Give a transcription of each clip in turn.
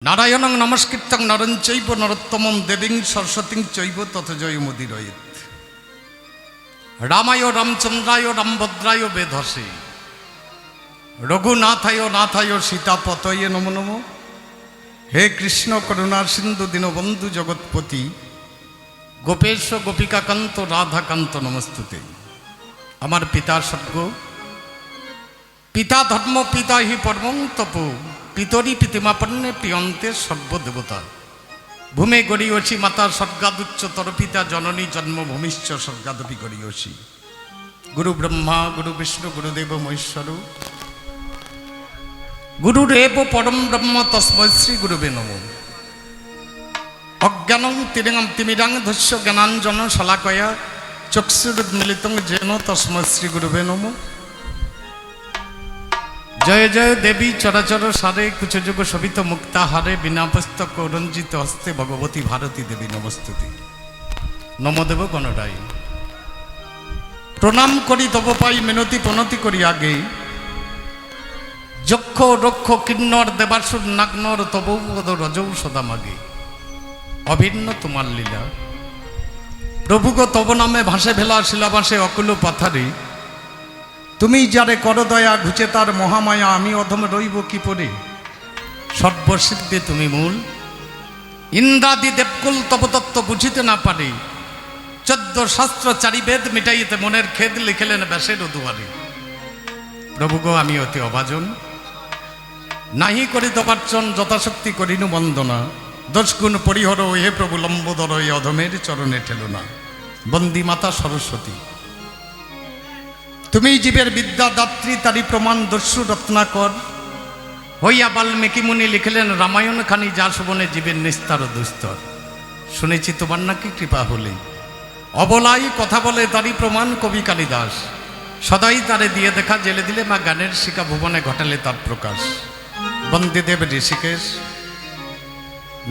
নারায়ণং নমস্কৃত্যং নরং চৈব নরোত্তমং দেবীং সরস্বতীং চৈব ততজয়মুদীরয়েৎ। রামায় রামচন্দ্রায় রামভদ্রায় বেধসে রঘুনাথায় নাথায় সীতাপতয়ে নমো নমো। হে কৃষ্ণ করুণা সিন্ধু দীনবন্ধু জগৎপতি গোপেশ গোপিকাকান্ত রাধাকান্ত নমস্তুতে। আমার পিতা স্বর্গ, পিতা ধর্ম, পিতা হি পরমং তপ, পিতরি পিতিমাপন্নে প্রিয়ন্তে সর্বদেবতা। ভূমে গড়িয়সী মাতা স্বর্গাদুচ্চতর, পিতা জননী জন্মভূমিশ্চ স্বর্গাদপি গড়িয়সী। গুরু ব্রহ্মা গুরু বিষ্ণু গুরুদেব মহেশ্বর, গুরুরেব পরম ব্রহ্ম তস্मै শ্রী গুরুবে নমঃ। অজ্ঞানং তিমিরাং ধস্য জ্ঞানাঞ্জন শলাকয়া চক্ষুরুন্মিলিতং যেন তস্मै শ্রী গুরুবে নমঃ। জয় জয় দেবী চরাচর সারে কুচযুগ শোভিত মুক্তা হারে, বিনা পুস্তক রঞ্জিত হস্তে ভগবতী ভারতী দেবী নমস্তুতি। নমদেব গণরাই প্রণাম করি তব পাই, মিনতি প্রণতি করি আগে। যক্ষ রক্ষ কিন্নর দেবাসুর নাগ্নর তব রজৌ সদা মাগে। অভিন্ন তোমার লীলা প্রভুগ তব নামে ভাসে ভেলা শিলাবাসে অকুল পাথারে। তুমি যারে কর দয়া ঘুচে তার মহামায়া, আমি অধম রইব কি পরে। সর্বসিদ্ধে তুমি মূল, ইন্দ্রাদি দেবকুল তব তত্ত্ব বুঝিতে না পারে। 14 শাস্ত্র 4 বেদ মিটাইতে মনের খেদ, লিখিলেন ব্যাসের দুয়ারে। প্রভু গো আমি অতি অভাজন, নাহি করি তবার্চন, যথাশক্তি করিনু বন্দনা। দোষগুণ পরিহর হে প্রভু লম্বোদর, এই অধমের চরণে ঠেলো না। বন্দী মাতা সরস্বতী তুমি জীবের বিদ্যা দাত্রী, তারি প্রমাণ দস্যু রত্নাকর। হইয়া বাল্মীকি মুনি লিখিলেন রামায়ণ খানি, যা শোভনে জীবের নিস্তার দুস্তর। শুনেছি তোমার নাকি কৃপা হলে অবলাই কথা বলে, তারি প্রমাণ কবি কালিদাস। সদাই তারে দিয়ে দেখা, জেলে দিলে মা গানের শিকা, ভুবনে ঘটালে তার প্রকাশ। বন্দিদেব ঋষিকেশ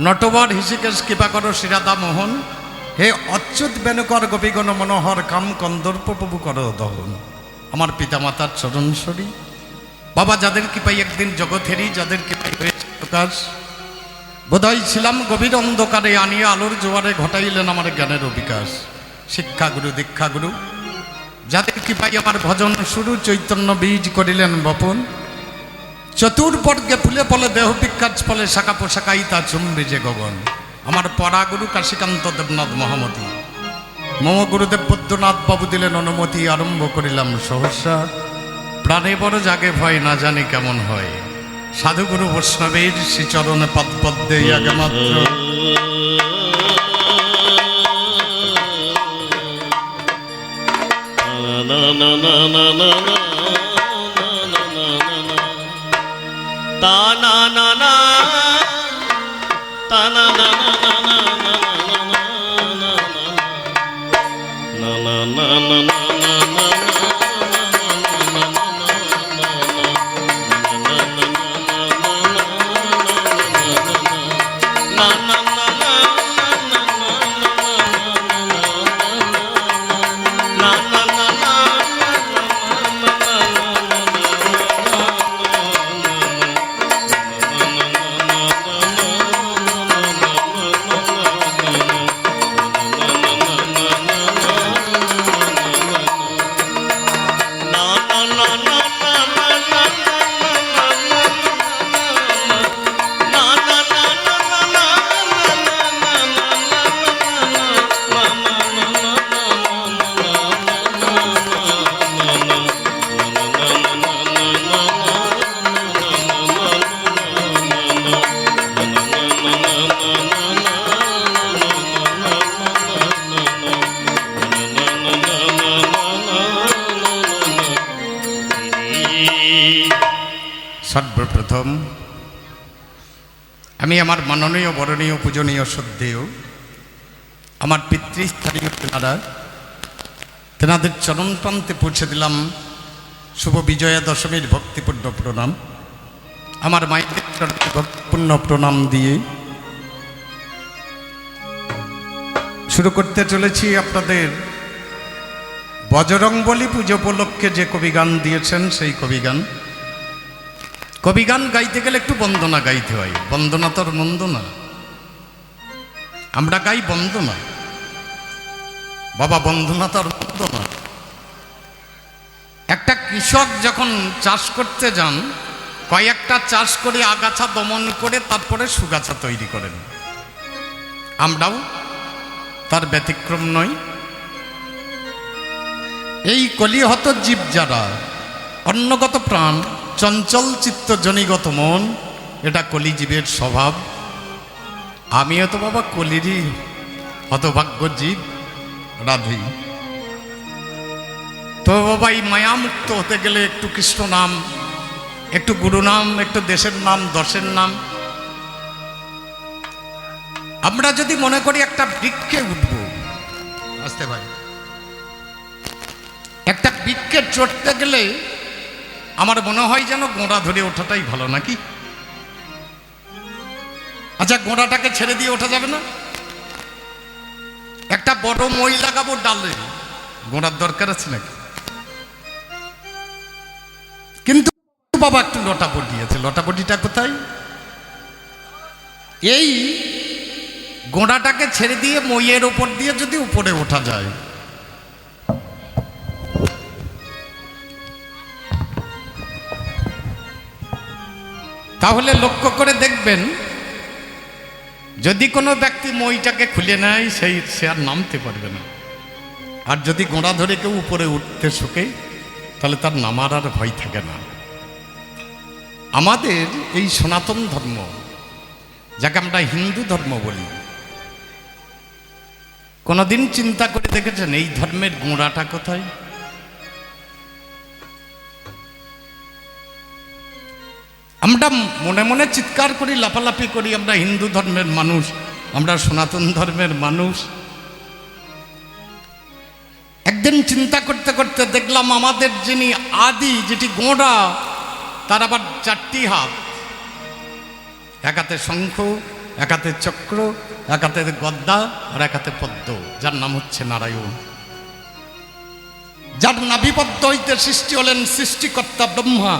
নটবর হৃষিকেশ, কৃপা করো শ্রীরাধা মোহন। হে অচ্যুত বেনুকর গোপীগণ মনোহর, কাম কন্দর্প প্রভু করো দহন। আমার পিতামাতার চরণসরি বাবা, যাদের কৃপাই একদিন জগৎ হেরি, যাদের কৃপাই হয়েছে প্রকাশ। বোধহয় ছিলাম গভীর অন্ধকারে, আনিয়ে আলোর জোয়ারে ঘটাইলেন আমার জ্ঞানের বিকাশ। শিক্ষাগুরু দীক্ষাগুরু যাদের কৃপাই আমার ভজন শুরু, চৈতন্য বীজ করিলেন বপন। চতুর্বর্গে ফুলে ফলে দেহ বিখ্যাত ফলে, শাখা পোশাকাই তা চুম্বি যে গগন। আমার পরাগুরু কাশীকান্ত দেবনাথ মহামতি, মম গুরুদেব বৈদ্যনাথ বাবু দিলেন অনুমতি। আরম্ভ করিলাম সহসা, প্রাণে বড় জাগে ভয়, না জানি কেমন হয়। সাধুগুরু বৈষ্ণবের শ্রীচরণে পদপদ্মে আগে মাত্র। তা না না না তা না না না না সর্বপ্রথম আমি আমার মাননীয় বরণীয় পূজনীয় শ্রদ্ধেয় আমার পিতৃস্থানীয় তেনাদের চরণ প্রান্তে পৌঁছে দিলাম শুভ বিজয়া দশমীর ভক্তিপূর্ণ প্রণাম। আমার মায়েদের ভক্তিপূর্ণ প্রণাম দিয়ে শুরু করতে চলেছি আপনাদের বজরংবলী পুজো উপলক্ষে যে কবিগান দিয়েছেন সেই কবিগান। কবিগান গাইতে গেলে একটু বন্দনা গাইতে হয়, বন্দনা তোর মন্দ না, আমরা গাই বন্দনা, বাবা বন্দনা তোর মন্দ না। একটা কৃষক যখন চাষ করতে যান, কয়েকটা চাষ করে আগাছা দমন করে তারপরে সুগাছা তৈরি করেন, আমরাও তার ব্যতিক্রম নই। এই কলিহত জীব যারা, অন্নগত প্রাণ, চঞ্চল চিত্ত জনিগত মন, এটা কলিজীবের স্বভাব। আমিও তো বাবা কলিরই হতভাগ্য জীব, রাধি। তো বাবা এই মায়ামুক্ত হতে গেলে একটু কৃষ্ণ নাম, একটু গুরু নাম, একটু দেশের নাম, দশের নাম। আমরা যদি মনে করি একটা বৃক্ষে উঠব, আসতে ভাই, একটা বৃক্ষে চড়তে গেলে আমার মনে হয় যেন গোড়া ধরে ওঠাটাই ভালো, নাকি? আচ্ছা, গোড়াটাকে ছেড়ে দিয়ে ওঠা যাবে না? একটা বড় মই লাগাবো ডালে, গোড়ার দরকার আছে নাকি? কিন্তু বাবা একটু লটাপটি আছে, লটাপটিটা কোথায়? এই গোড়াটাকে ছেড়ে দিয়ে মইয়ের ওপর দিয়ে যদি উপরে ওঠা যায়, তাহলে লক্ষ্য করে দেখবেন, যদি কোনো ব্যক্তি মইটাকে খুলে নেয় সে আর নামতে পারবে না। আর যদি গোড়া ধরে কেউ উপরে উঠতে শোকে, তাহলে তার নামার আর ভয় থাকে না। আমাদের এই সনাতন ধর্ম, যাকে আমরা হিন্দু ধর্ম বলি, কোনোদিন চিন্তা করে দেখেছেন এই ধর্মের গোড়াটা কোথায়? আমরা মনে মনে চিৎকার করি, লাফালাফি করি, আমরা হিন্দু ধর্মের মানুষ, আমরা সনাতন ধর্মের মানুষ। একদিন চিন্তা করতে করতে দেখলাম আমাদের যিনি আদি, যেটি গোড়া, তার আবার চারটি হাত, এক হাতে শঙ্খ, এক হাতে চক্র, এক হাতে গদ্দা, আর এক হাতে পদ্ম, যার নাম হচ্ছে নারায়ণ। যার নাভিপদ্ম হইতে সৃষ্টি হলেন সৃষ্টিকর্তা ব্রহ্মা,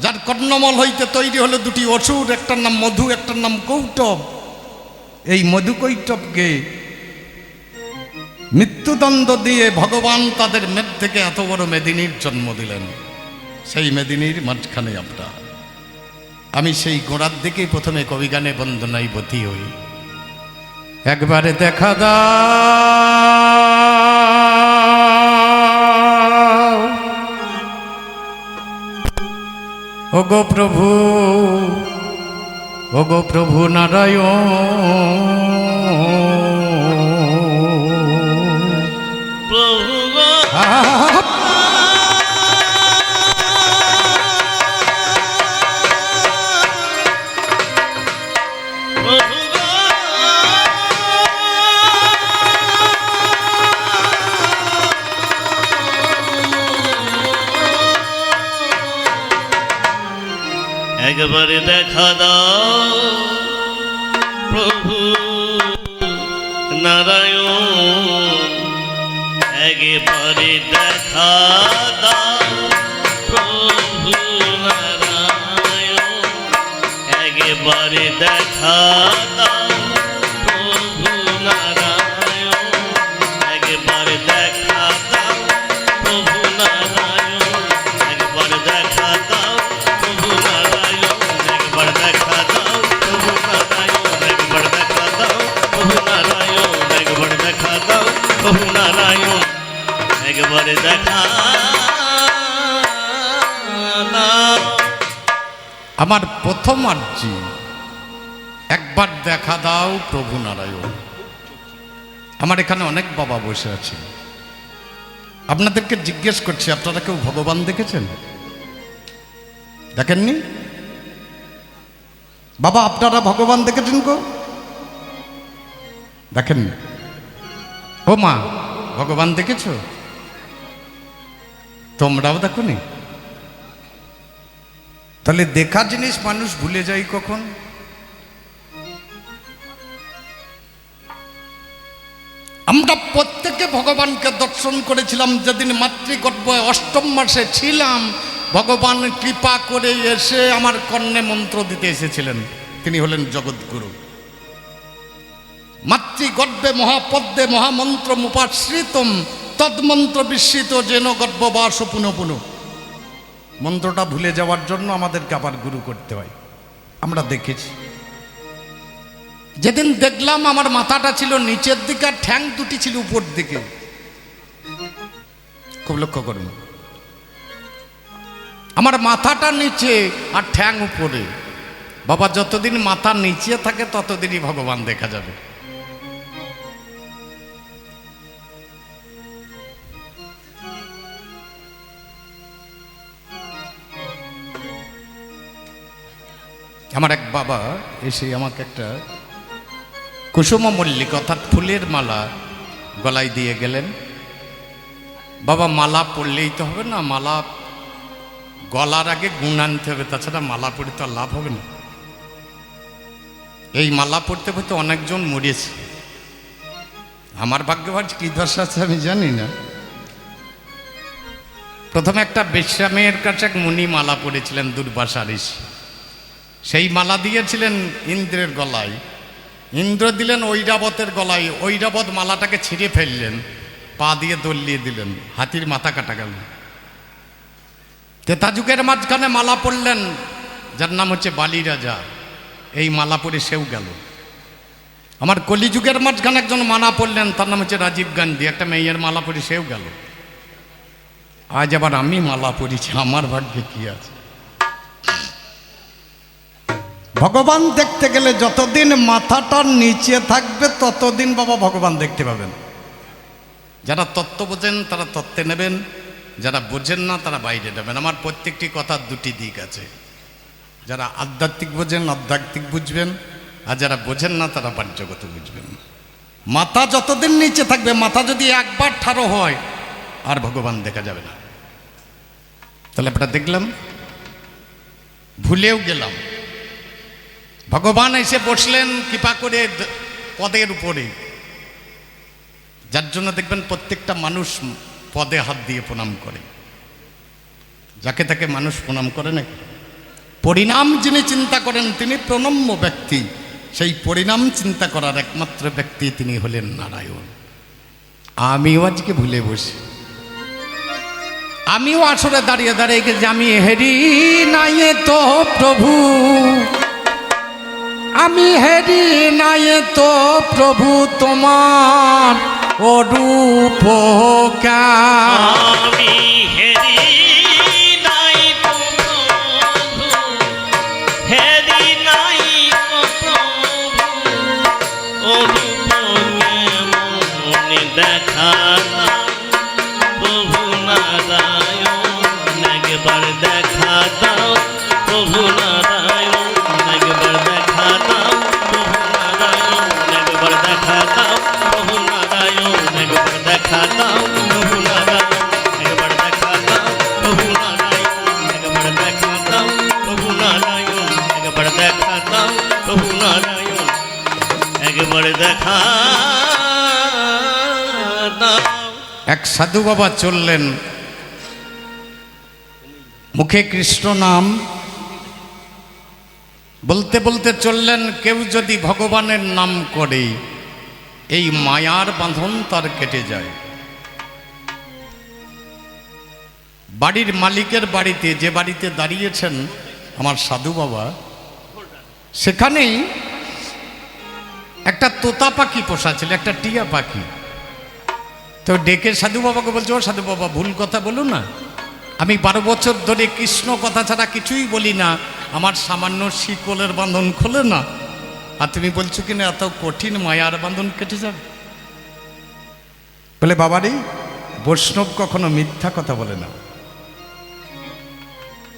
যার কর্ণমল হইতে তৈরি হলো দুটি অসুর, একটার নাম মধু, একটার নাম কৌটব। এই মধু কৈটবকে মৃত্যুদণ্ড দিয়ে ভগবান তাদের মেদ থেকে এত বড় মেদিনীর জন্ম দিলেন। সেই মেদিনীর মাঝখানে আমরা, আমি সেই গোড়ার দিকেই প্রথমে কবিগানে বন্দনায় বতী হই। একবারে দেখা দাও ওগো প্রভু, ওগো প্রভু নারায়ণ, প্রভু গো, প্রভু গো, একবারে দেখা দাও প্রভু নারায়ণ, একবারে দেখা দাও প্রভু নারায়ণ, একবারে দেখা দাও প্রভু নারায়ণ, একবারে দেখা দাও প্রভু নারায়ণ, একবারে দেখা দাও প্রভু নারায়ণ, একবার দেখা দাও প্রভু নারায়ণ, একবার দেখা দাও প্রভু নারায়ণ, একবার দেখা দাও প্রভু নারায়ণ, একবারে দেখা দাও। আমার প্রথম আর্জি, একবার দেখা দাও প্রভু নারায়ণ। আমার এখানে অনেক বাবা বসে আছে, আপনাদেরকে জিজ্ঞেস করছি, আপনারা কেউ ভগবান দেখেছেন? দেখেননি? বাবা আপনারা ভগবান দেখেছেন গো? দেখেননি? ও মা, ভগবান দেখেছো? তোমরাও দেখোনি? তাহলে দেখা জিনিস মানুষ ভুলে যায় কখন? আমরা প্রত্যেকে ভগবানকে দর্শন করেছিলাম যেদিন মাতৃগর্ভে অষ্টম মাসে ছিলাম, ভগবান কৃপা করে এসে আমার কর্ণে মন্ত্র দিতে এসেছিলেন। তিনি হলেন জগৎগুরু। মাতৃগর্ভে মহাপদ্মে মহামন্ত্র মুপাশ্রিতম তন্মন্ত্র বিস্মিত যেন গর্ভবাস পুনঃ পুনঃ। মন্ত্রটা ভুলে যাওয়ার জন্য আমাদেরকে আবার গুরু করতে হয়। আমরা দেখেছি, যেদিন দেখলাম আমার মাথাটা ছিল নিচের দিকে আর ঠ্যাং দুটি ছিল উপর দিকে। খুব লক্ষ্য করুন, আমার মাথাটা নিচে আর ঠ্যাং উপরে। বাবা, যতদিন মাথা নিচে থাকে ততদিনই ভগবান দেখা যাবে। আমার এক বাবা এসে আমাকে একটা কুসুম মল্লিক অর্থাৎ ফুলের মালা গলায় দিয়ে গেলেন। বাবা, মালা পরলেই তো হবে না, মালা গলার আগে গুণ আনতে হবে, তাছাড়া মালা পরে তো লাভ হবে না। এই মালা পড়তে পড়তে অনেকজন মরেছে। আমার ভাগ্যবান কি দশা আছে আমি জানি না। প্রথমে একটা বেশ্যা মেয়ের কাছে এক মুনি মালা পড়েছিলেন, দুর্বাসা ঋষি। সেই মালা দিয়েছিলেন ইন্দ্রের গলায়, ইন্দ্র দিলেন ঐরাবতের গলায়। ঐরাবত মালাটাকে ছিঁড়ে ফেললেন, পা দিয়ে দলিয়ে দিলেন, হাতির মাথা কাটা গেল। তেতা যুগের মাঝখানে মালা পড়লেন যার নাম হচ্ছে বালি রাজা, এই মালা পরে সেও গেল। আমার কলিযুগের মাঝখানে একজন মালা পড়লেন, তার নাম হচ্ছে রাজীব গান্ধী, একটা মেয়ের মালা পরে সেও গেল। আজ আবার আমি মালা পড়েছি, আমার ভাগ্যে কি আছে? ভগবান দেখতে গেলে যতদিন মাথাটা নিচে থাকবে ততদিন বাবা ভগবান দেখতে পাবেন। যারা তত্ত্ব বোঝেন তারা তত্ত্বে নেবেন, যারা বোঝেন না তারা বাইরে নেবেন। আমার প্রত্যেকটি কথার দুটি দিক আছে। যারা আধ্যাত্মিক বোঝেন আধ্যাত্মিক বুঝবেন, আর যারা বোঝেন না তারা বাহ্যগত বুঝবেন। মাথা যতদিন নিচে থাকবে, মাথা যদি একবার ঠাড়ো হয় আর ভগবান দেখা যাবে না। তাহলে আমরা দেখলাম, ভুলেও গেলাম, ভগবান এসে বসলেন কৃপা করে পদের উপরে, যার জন্য দেখবেন প্রত্যেকটা মানুষ পদে হাত দিয়ে প্রণাম করে। যাকে তাকে মানুষ প্রণাম করে না, পরিণাম যিনি চিন্তা করেন তিনি প্রণম্য ব্যক্তি। সেই পরিণাম চিন্তা করার একমাত্র ব্যক্তি তিনি হলেন নারায়ণ। আমিও আজকে ভুলে বসি, আমিও আসরে দাঁড়িয়ে দাঁড়িয়ে গেছি, আমি হেরি নাই তো প্রভু, আমি হেরি নাই তো প্রভু তোমার অরূপ আমি হেরি নাই তো প্রভু, হেরি নাই তো প্রভু, অরূপ কেমন দেখা দাও প্রভু নারায়ণ, একবার দেখা দাও প্রভু নারায়ণ, একবার দেখা দাও প্রভু নারায়ণ, একবার দেখা দাও প্রভু নারায়ণ, একবার দেখা দাও প্রভু নারায়ণ, একবার দেখা দাও প্রভু নারায়ণ, একবার দেখা দাও প্রভু নারায়ণ, একবার দেখা দাও প্রভু নারায়ণ, একবার দেখা দাও। এক সাধু বাবা চললেন, মুখে কৃষ্ণ নাম বলতে বলতে চললেন। কেউ যদি ভগবানের নাম করে এই মায়ার বাঁধন তার কেটে যায়। বাড়ির মালিকের বাড়িতে, যে বাড়িতে দাঁড়িয়েছেন আমার সাধু বাবা, সেখানেই একটা তোতা পাখি পোষা ছিল, একটা টিয়া পাখি। তো ডেকে সাধু বাবাকে বলছে, ও সাধু বাবা, ভুল কথা বলো না, আমি 12 বছর ধরে কৃষ্ণ কথা ছাড়া কিছুই বলি না, আমার সামান্য শিকলের বাঁধন খোলে না, আর তুমি বলছো কিনা এত কঠিন মায়ার বাঁধন কেটে যাবে? বলে, বাবারি, বৈষ্ণব কখনো মিথ্যা কথা বলে না।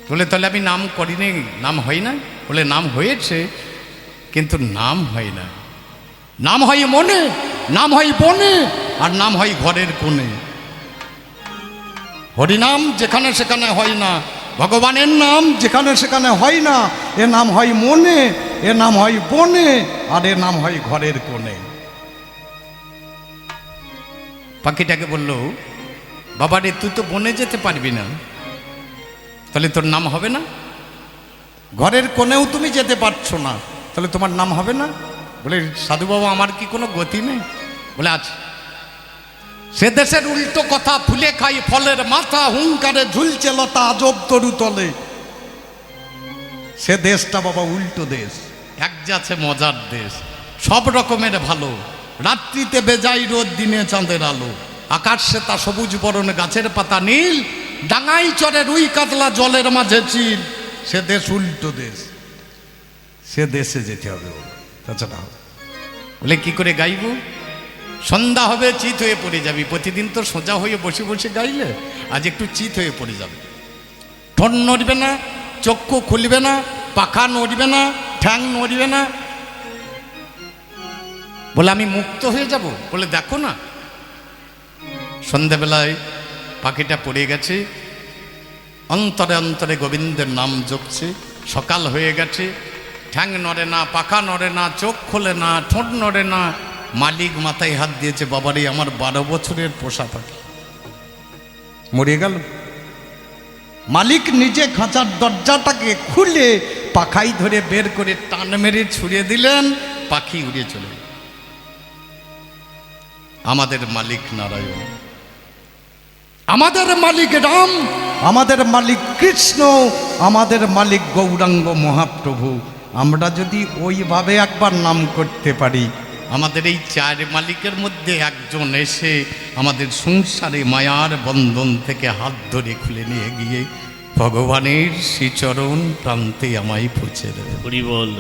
বলে, তাহলে আমি নাম করিনি, নাম হয় না? বলে, নাম হয়েছে, কিন্তু নাম হয় না। নাম হয় মনে, নাম হয় বনে, আর নাম হয় ঘরের কোণে। হরিনাম যেখানে সেখানে হয় না, ভগবানের নাম যেখানে সেখানে হয় না। এ নাম হয় মনে, এ নাম হয় বনে, আর এ নাম হয় ঘরের কোণে। পাখিটাকে বলল, বাবা রে, তুই তো বনে যেতে পারবি না, তাহলে তোর নাম হবে না? ঘরের কোণেও তুমি যেতে পারছো না, তাহলে তোমার নাম হবে না? বলে সাধু বাবা আমার কি কোনো গতি নেই? বলে আছে। সে দেশের উল্টো কথা, ফুলে খাই ফলের মাথা, হুঙ্কারে ঝুলছে লতা আজব তরু তলে। সে দেশটা বাবা উল্টো দেশ, এক যাচ্ছে মজার দেশ, সব রকমের ভালো। রাত্রিতে বেজাই রোদ, দিনে চাঁদের আলো, আকাশে তা সবুজ বরণ, গাছের পাতা নীল, ডাঙাই চরে রুই কাতলা, জলের মাঝে চিল। সে দেশ উল্টো দেশ, সে দেশে যেতে হবে। তাছাড়া বলে কি করে গাইব? সন্ধ্যা হবে, চিত হয়ে পড়ে যাবি। প্রতিদিন তো সোজা হয়ে বসে বসে গাইলে আজ একটু চিত হয়ে পড়ে যাবে। ঠোঁট নড়বে না, চক্ষু খুলবে না, পাখা নড়বে না, ঠ্যাং নড়বে না। বলে আমি মুক্ত হয়ে যাব? বলে দেখো না, সন্ধ্যাবেলায় পাখিটা পড়ে গেছে, অন্তরে অন্তরে গোবিন্দের নাম জপছে। সকাল হয়ে গেছে, ঠ্যাং নড়ে না, পাখা নড়ে না, চোখ খোলে না, ঠোঁট নড়ে না। মালিক মাথায় হাত দিয়েছে, বাবারে আমার 12 বছরের পোষা পাখি মরে গেল। মালিক নিজে খাঁচার দরজাটাকে খুলে পাখাই ধরে বের করে টান মেরে ছুড়ে দিলেন, পাখি উড়ে চলে। আমাদের মালিক নারায়ণ, আমাদের মালিক রাম, আমাদের মালিক কৃষ্ণ, আমাদের মালিক গৌরাঙ্গ মহাপ্রভু। আমরা যদি ওইভাবে একবার নাম করতে পারি, আমাদের এই 4 মালিকের মধ্যে একজন এসে আমাদের সংসারে মায়ার বন্ধন থেকে হাত ধরে খুলে নিয়ে গিয়ে ভগবানের শ্রীচরণ প্রান্তে আমায় পৌঁছে দেবে। হরি বল।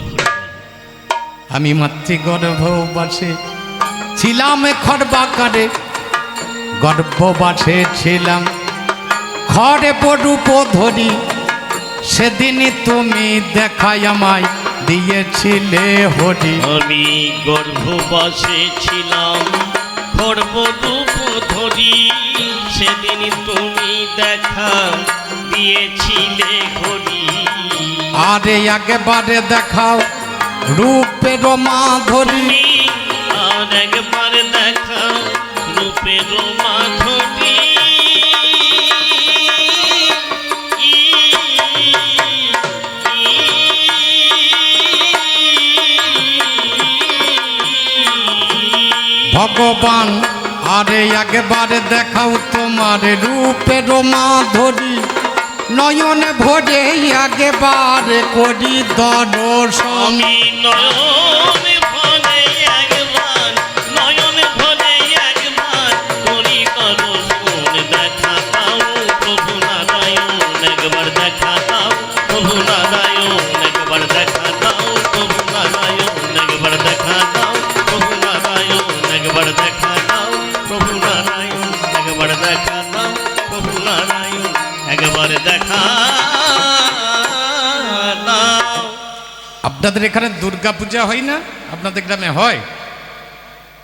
আমি মাতৃগর্ভবাসে ছিলাম, খড়বাকারে গর্ভবাসে ছিলাম, খড়ে পড়ুপ ধরি। সেদিনই তুমি দেখাই আমায় দিয়েছিলে হরি। আমি গর্ভবাসে ছিলাম, খড়বরূপ ধরি। সেদিন তুমি দেখা দিয়েছিলে হরি। আরে একবারে দেখাও রূপের মাধুরী, আর একবার দেখা রূপের মাধুরী। ভগবান আরে একবার দেখাও তোমার রূপের মাধুরী। নয়ন ভরে একবার করি দর্শন। আমি নয়ন ভরে একবার, নয়ন ভরে একবার করি দর্শন। দেখা দাও প্রভু নারায়ণ, একবার দেখা দাও প্রভু নারায়ণ, একবার দেখা দাও প্রভু নারায়ণ, একবার দেখা দাও প্রভু নারায়ণ, একবার দেখা দাও প্রভু নারায়ণ, একবার দেখা দাও প্রভু নারায়ণ, একবার দেখা দাও। আপনাদের এখানে দুর্গা পূজা হয় না? আপনাদের গ্রামে হয়?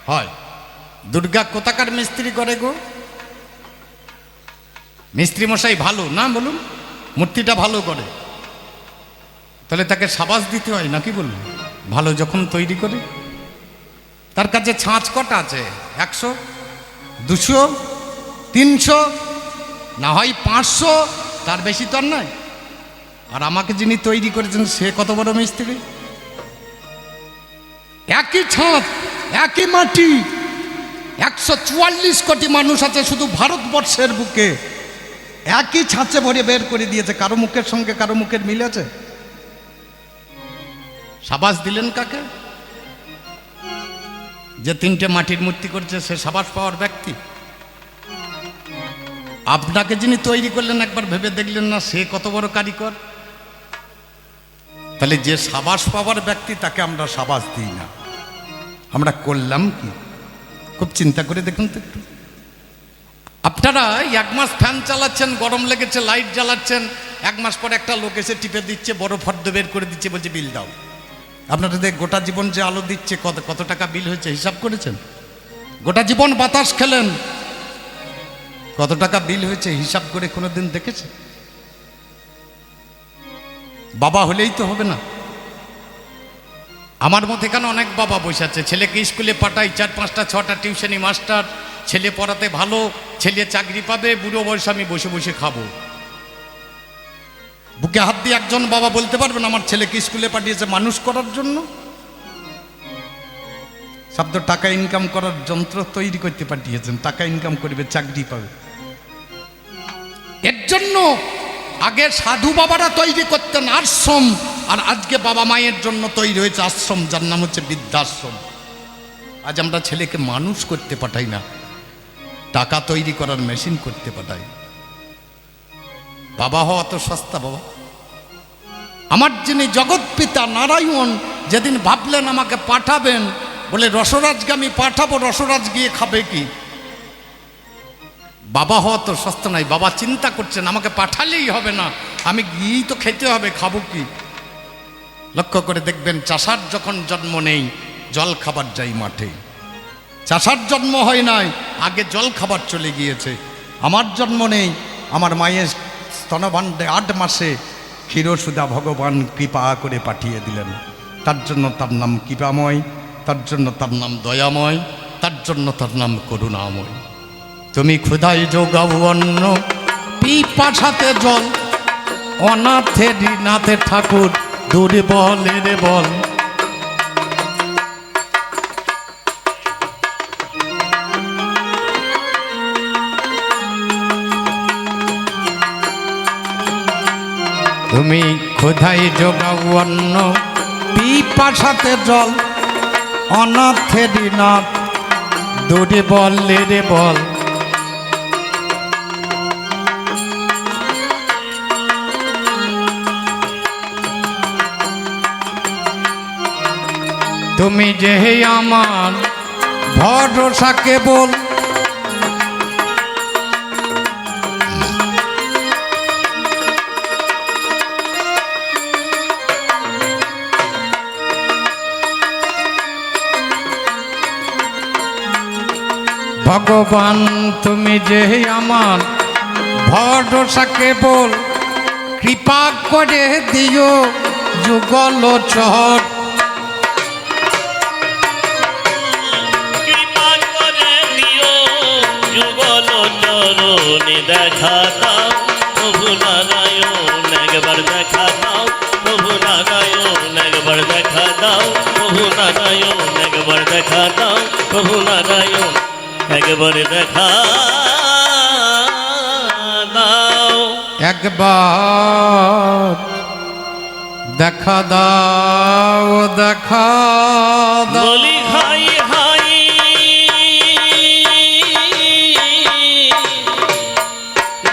হয়। দুর্গা কোথাকার মিস্ত্রি করে গো? মিস্ত্রি মশাই ভালো না? বলুন, মূর্তিটা ভালো করে, তাহলে তাকে সাবাস দিতে হয় নাকি? বলুন, ভালো যখন তৈরি করে। তার কাছে ছাঁচ কটা আছে? 100, 200, 300, না হয় 500, তার বেশি তো আর নয়। আর আমাকে যিনি তৈরি করেছেন সে কত বড় মিস্ত্রি। একই ছাঁচ, একই মাটি, 144 কোটি মানুষ আছে শুধু ভারতবর্ষের বুকে, একই ছাঁচে ভরে বের করে দিয়েছে। কারো মুখের সঙ্গে কারো মুখের মিল আছে? সাবাস দিলেন কাকে? যে 3টে মাটির মূর্তি করছে সে সাবাস পাওয়ার ব্যক্তি। আপনাকে যিনি তৈরি করলেন একবার ভেবে দেখলেন না সে কত বড় কারিগর? তাহলে যে সাবাস পাওয়ার ব্যক্তি তাকে আমরা সাবাস দিই না। আমরা করলাম কি? খুব চিন্তা করে দেখুন তো একটু। আপনারা 1 মাস ফ্যান চালাচ্ছেন, গরম লেগেছে, লাইট জ্বালাচ্ছেন, 1 মাস পর একটা লোক এসে টিপে দিচ্ছে, বড় ফর্দ বের করে দিচ্ছে, বলছে বিল দাও। আপনাদের গোটা জীবন যে আলো দিচ্ছে কত টাকা বিল হয়েছে হিসাব করেছেন? গোটা জীবন বাতাস খেলেন, কত টাকা বিল হয়েছে হিসাব করে কোনোদিন দেখেছে? বাবা হলেই তো হবে না। আমার মতো এখানে অনেক বাবা বসে আছে, ছেলেকে স্কুলে পাঠাই, 4, 5টা 6টা টিউশনি মাস্টার, ছেলে পড়াতে ভালো, ছেলে চাকরি পাবে, বুড়ো বয়সে আমি বসে বসে খাবো। বুকে হাত দিয়ে একজন বাবা বলতে পারবেন আমার ছেলেকে স্কুলে পাঠিয়েছে মানুষ করার জন্য? শব্দ টাকা ইনকাম করার যন্ত্র তৈরি করতে পাঠিয়েছেন, টাকা ইনকাম করবে, চাকরি পাবে। এর জন্য আগে সাধু বাবারা তৈরি করতেন আশ্রম, আর আজকে বাবা মায়ের জন্য তৈরি হয়েছে আশ্রম, যার নাম হচ্ছে বৃদ্ধাশ্রম। আজ আমরা ছেলেকে মানুষ করতে পাঠাই না, টাকা তৈরি করার মেশিন করতে পাঠাই। বাবা হওয়া তো সস্তা বাবা। আমার যিনি জগৎ পিতা নারায়ণ যেদিন ভাবলেন আমাকে পাঠাবেন, বলে রসরাজকে আমি পাঠাবো, রসরাজ গিয়ে খাবে কি? বাবা হওয়া তো সস্তা নাই। বাবা চিন্তা করছেন আমাকে পাঠালেই হবে না, আমি গিয়েই তো খেতে হবে, খাবো কি? লক্ষ্য করে দেখবেন চাষার যখন জন্ম নেই জল খাবার যাই মাঠে। চাষার জন্ম হয় নাই, আগে জল খাবার চলে গিয়েছে। আমার জন্ম নেই, আমার মায়ের স্তনভাণ্ডে 8 মাসে ক্ষীরসুধা ভগবান কৃপা করে পাঠিয়ে দিলেন। তার জন্য তার নাম কৃপাময়, তার জন্য তার নাম দয়াময়, তার জন্য তার নাম করুণাময়। তুমি ক্ষুধায় যোগাও অন্ন, পিপাসাতে জল, অনাথে ঋণাতে ঠাকুর দুর্বলের বল। তুমি ক্ষুধায় যোগাও অন্ন, পিপাসাতে জল, অনাথে ঋণাথ দুর্বলের বল। তুমি যে আমার ভরসা কেবল, ভগবান তুমি যে আমার ভরসা কেবল, কৃপা করে দিও যুগল চর। কৃপা করে দিও যুগল চরণে দেখা দাও প্রভু নারায়ণ, একবার দেখা দাও প্রভু নারায়ণ, একবার দেখা দাও প্রভু নারায়ণ, একবার দেখা দাও প্রভু নারায়ণ, একবার দেখা দাও। একবার দেখা দাও, দেখা দাও। বলি হাই হাই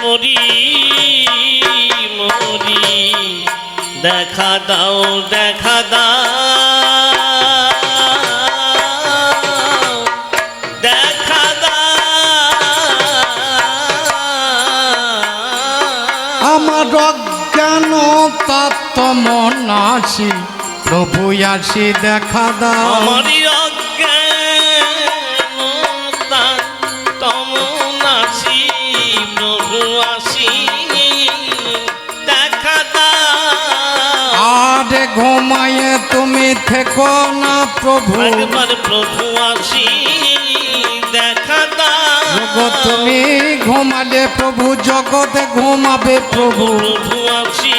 মরি মরি, দেখা দাও দেখা দাও, দেখা আমার অজ্ঞানতা তমনাসি প্রভু আসি দেখা দাও। আমারি অজ্ঞানতা তমনাসি প্রভু আসি দেখা দাও। আরে ঘুমায়ে তুমি থেকো না প্রভু, একবার প্রভু আসি দেখা দাও। জগৎ তুমি ঘুমালে প্রভু জগতে ঘুমাবে প্রভু। প্রভু আসি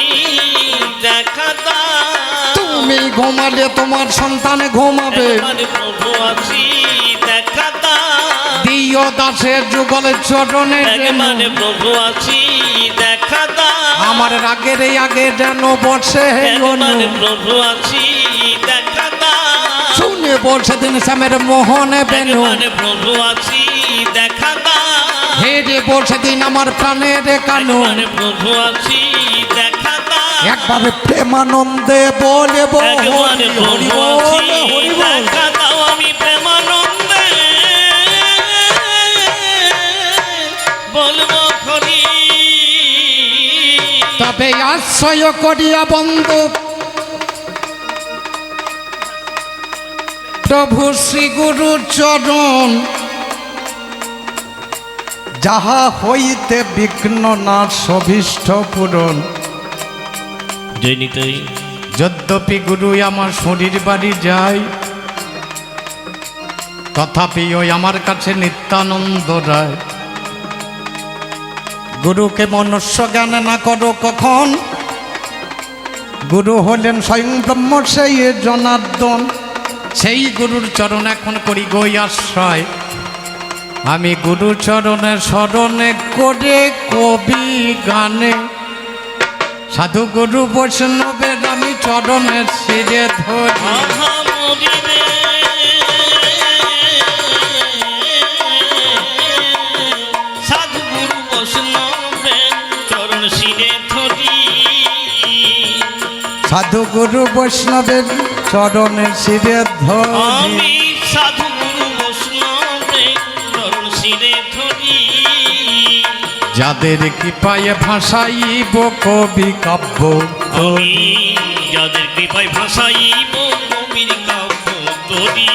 দেখা দাও। তুমি ঘুমালে তোমার সন্তান ঘুমাবে। একবার প্রভু আসি দেখা দাও। দিও দাসের যুগল চরণে যেন, একবার প্রভু আসি দেখা দাও। আমার রাগের এই আগে যেন বসে একবার প্রভু আসি দেখা দাও। শুনে বসে দিন শ্যামের মোহনে বেনু, একবার প্রভু আসি দেখা দাও। হে রে বসে দিন আমার প্রাণের কানু। একবার প্রভু আসি দেখা দাও। একবার প্রেমানন্দে বলে একবার প্রভু আসি দেখা দাও। আমি প্রেমানন্দে বলবো হরি। তবে আশ্রয় করিয়া বন্ধু প্রভু শ্রী গুরু চরণ, যাহা হইতে বিঘ্ন না সভিষ্ট পূরণ। জয়নিতই যদ্যপি গুরু আমার শরীর বাড়ি যায়, তথাপি ওই আমার কাছে নিত্যানন্দ রায়। গুরুকে মনুষ্য জ্ঞান না করো কখন, গুরু হলেন স্বয়ং ব্রহ্ম সেই জনার্দন, সেই গুরুর চরণ এখন করি গই আশ্রয়। আমি গুরু চরণে স্মরণে করে কবি গানে, সাধু গুরু বৈষ্ণবের আমি চরণের শিরে ধরি। সাধু গুরু বৈষ্ণবের চরণ শিরে ধরি, সাধু গুরু বৈষ্ণবের চরণের শিরে ধরি। আমি সাধু গুরু বৈষ্ণবের চরণ শিরে ধরি। যাদের কৃপায় ভাষাইব কবি কাব্য, আমি যাদের কৃপায় ভাষাইব কবির কাব্য তরি।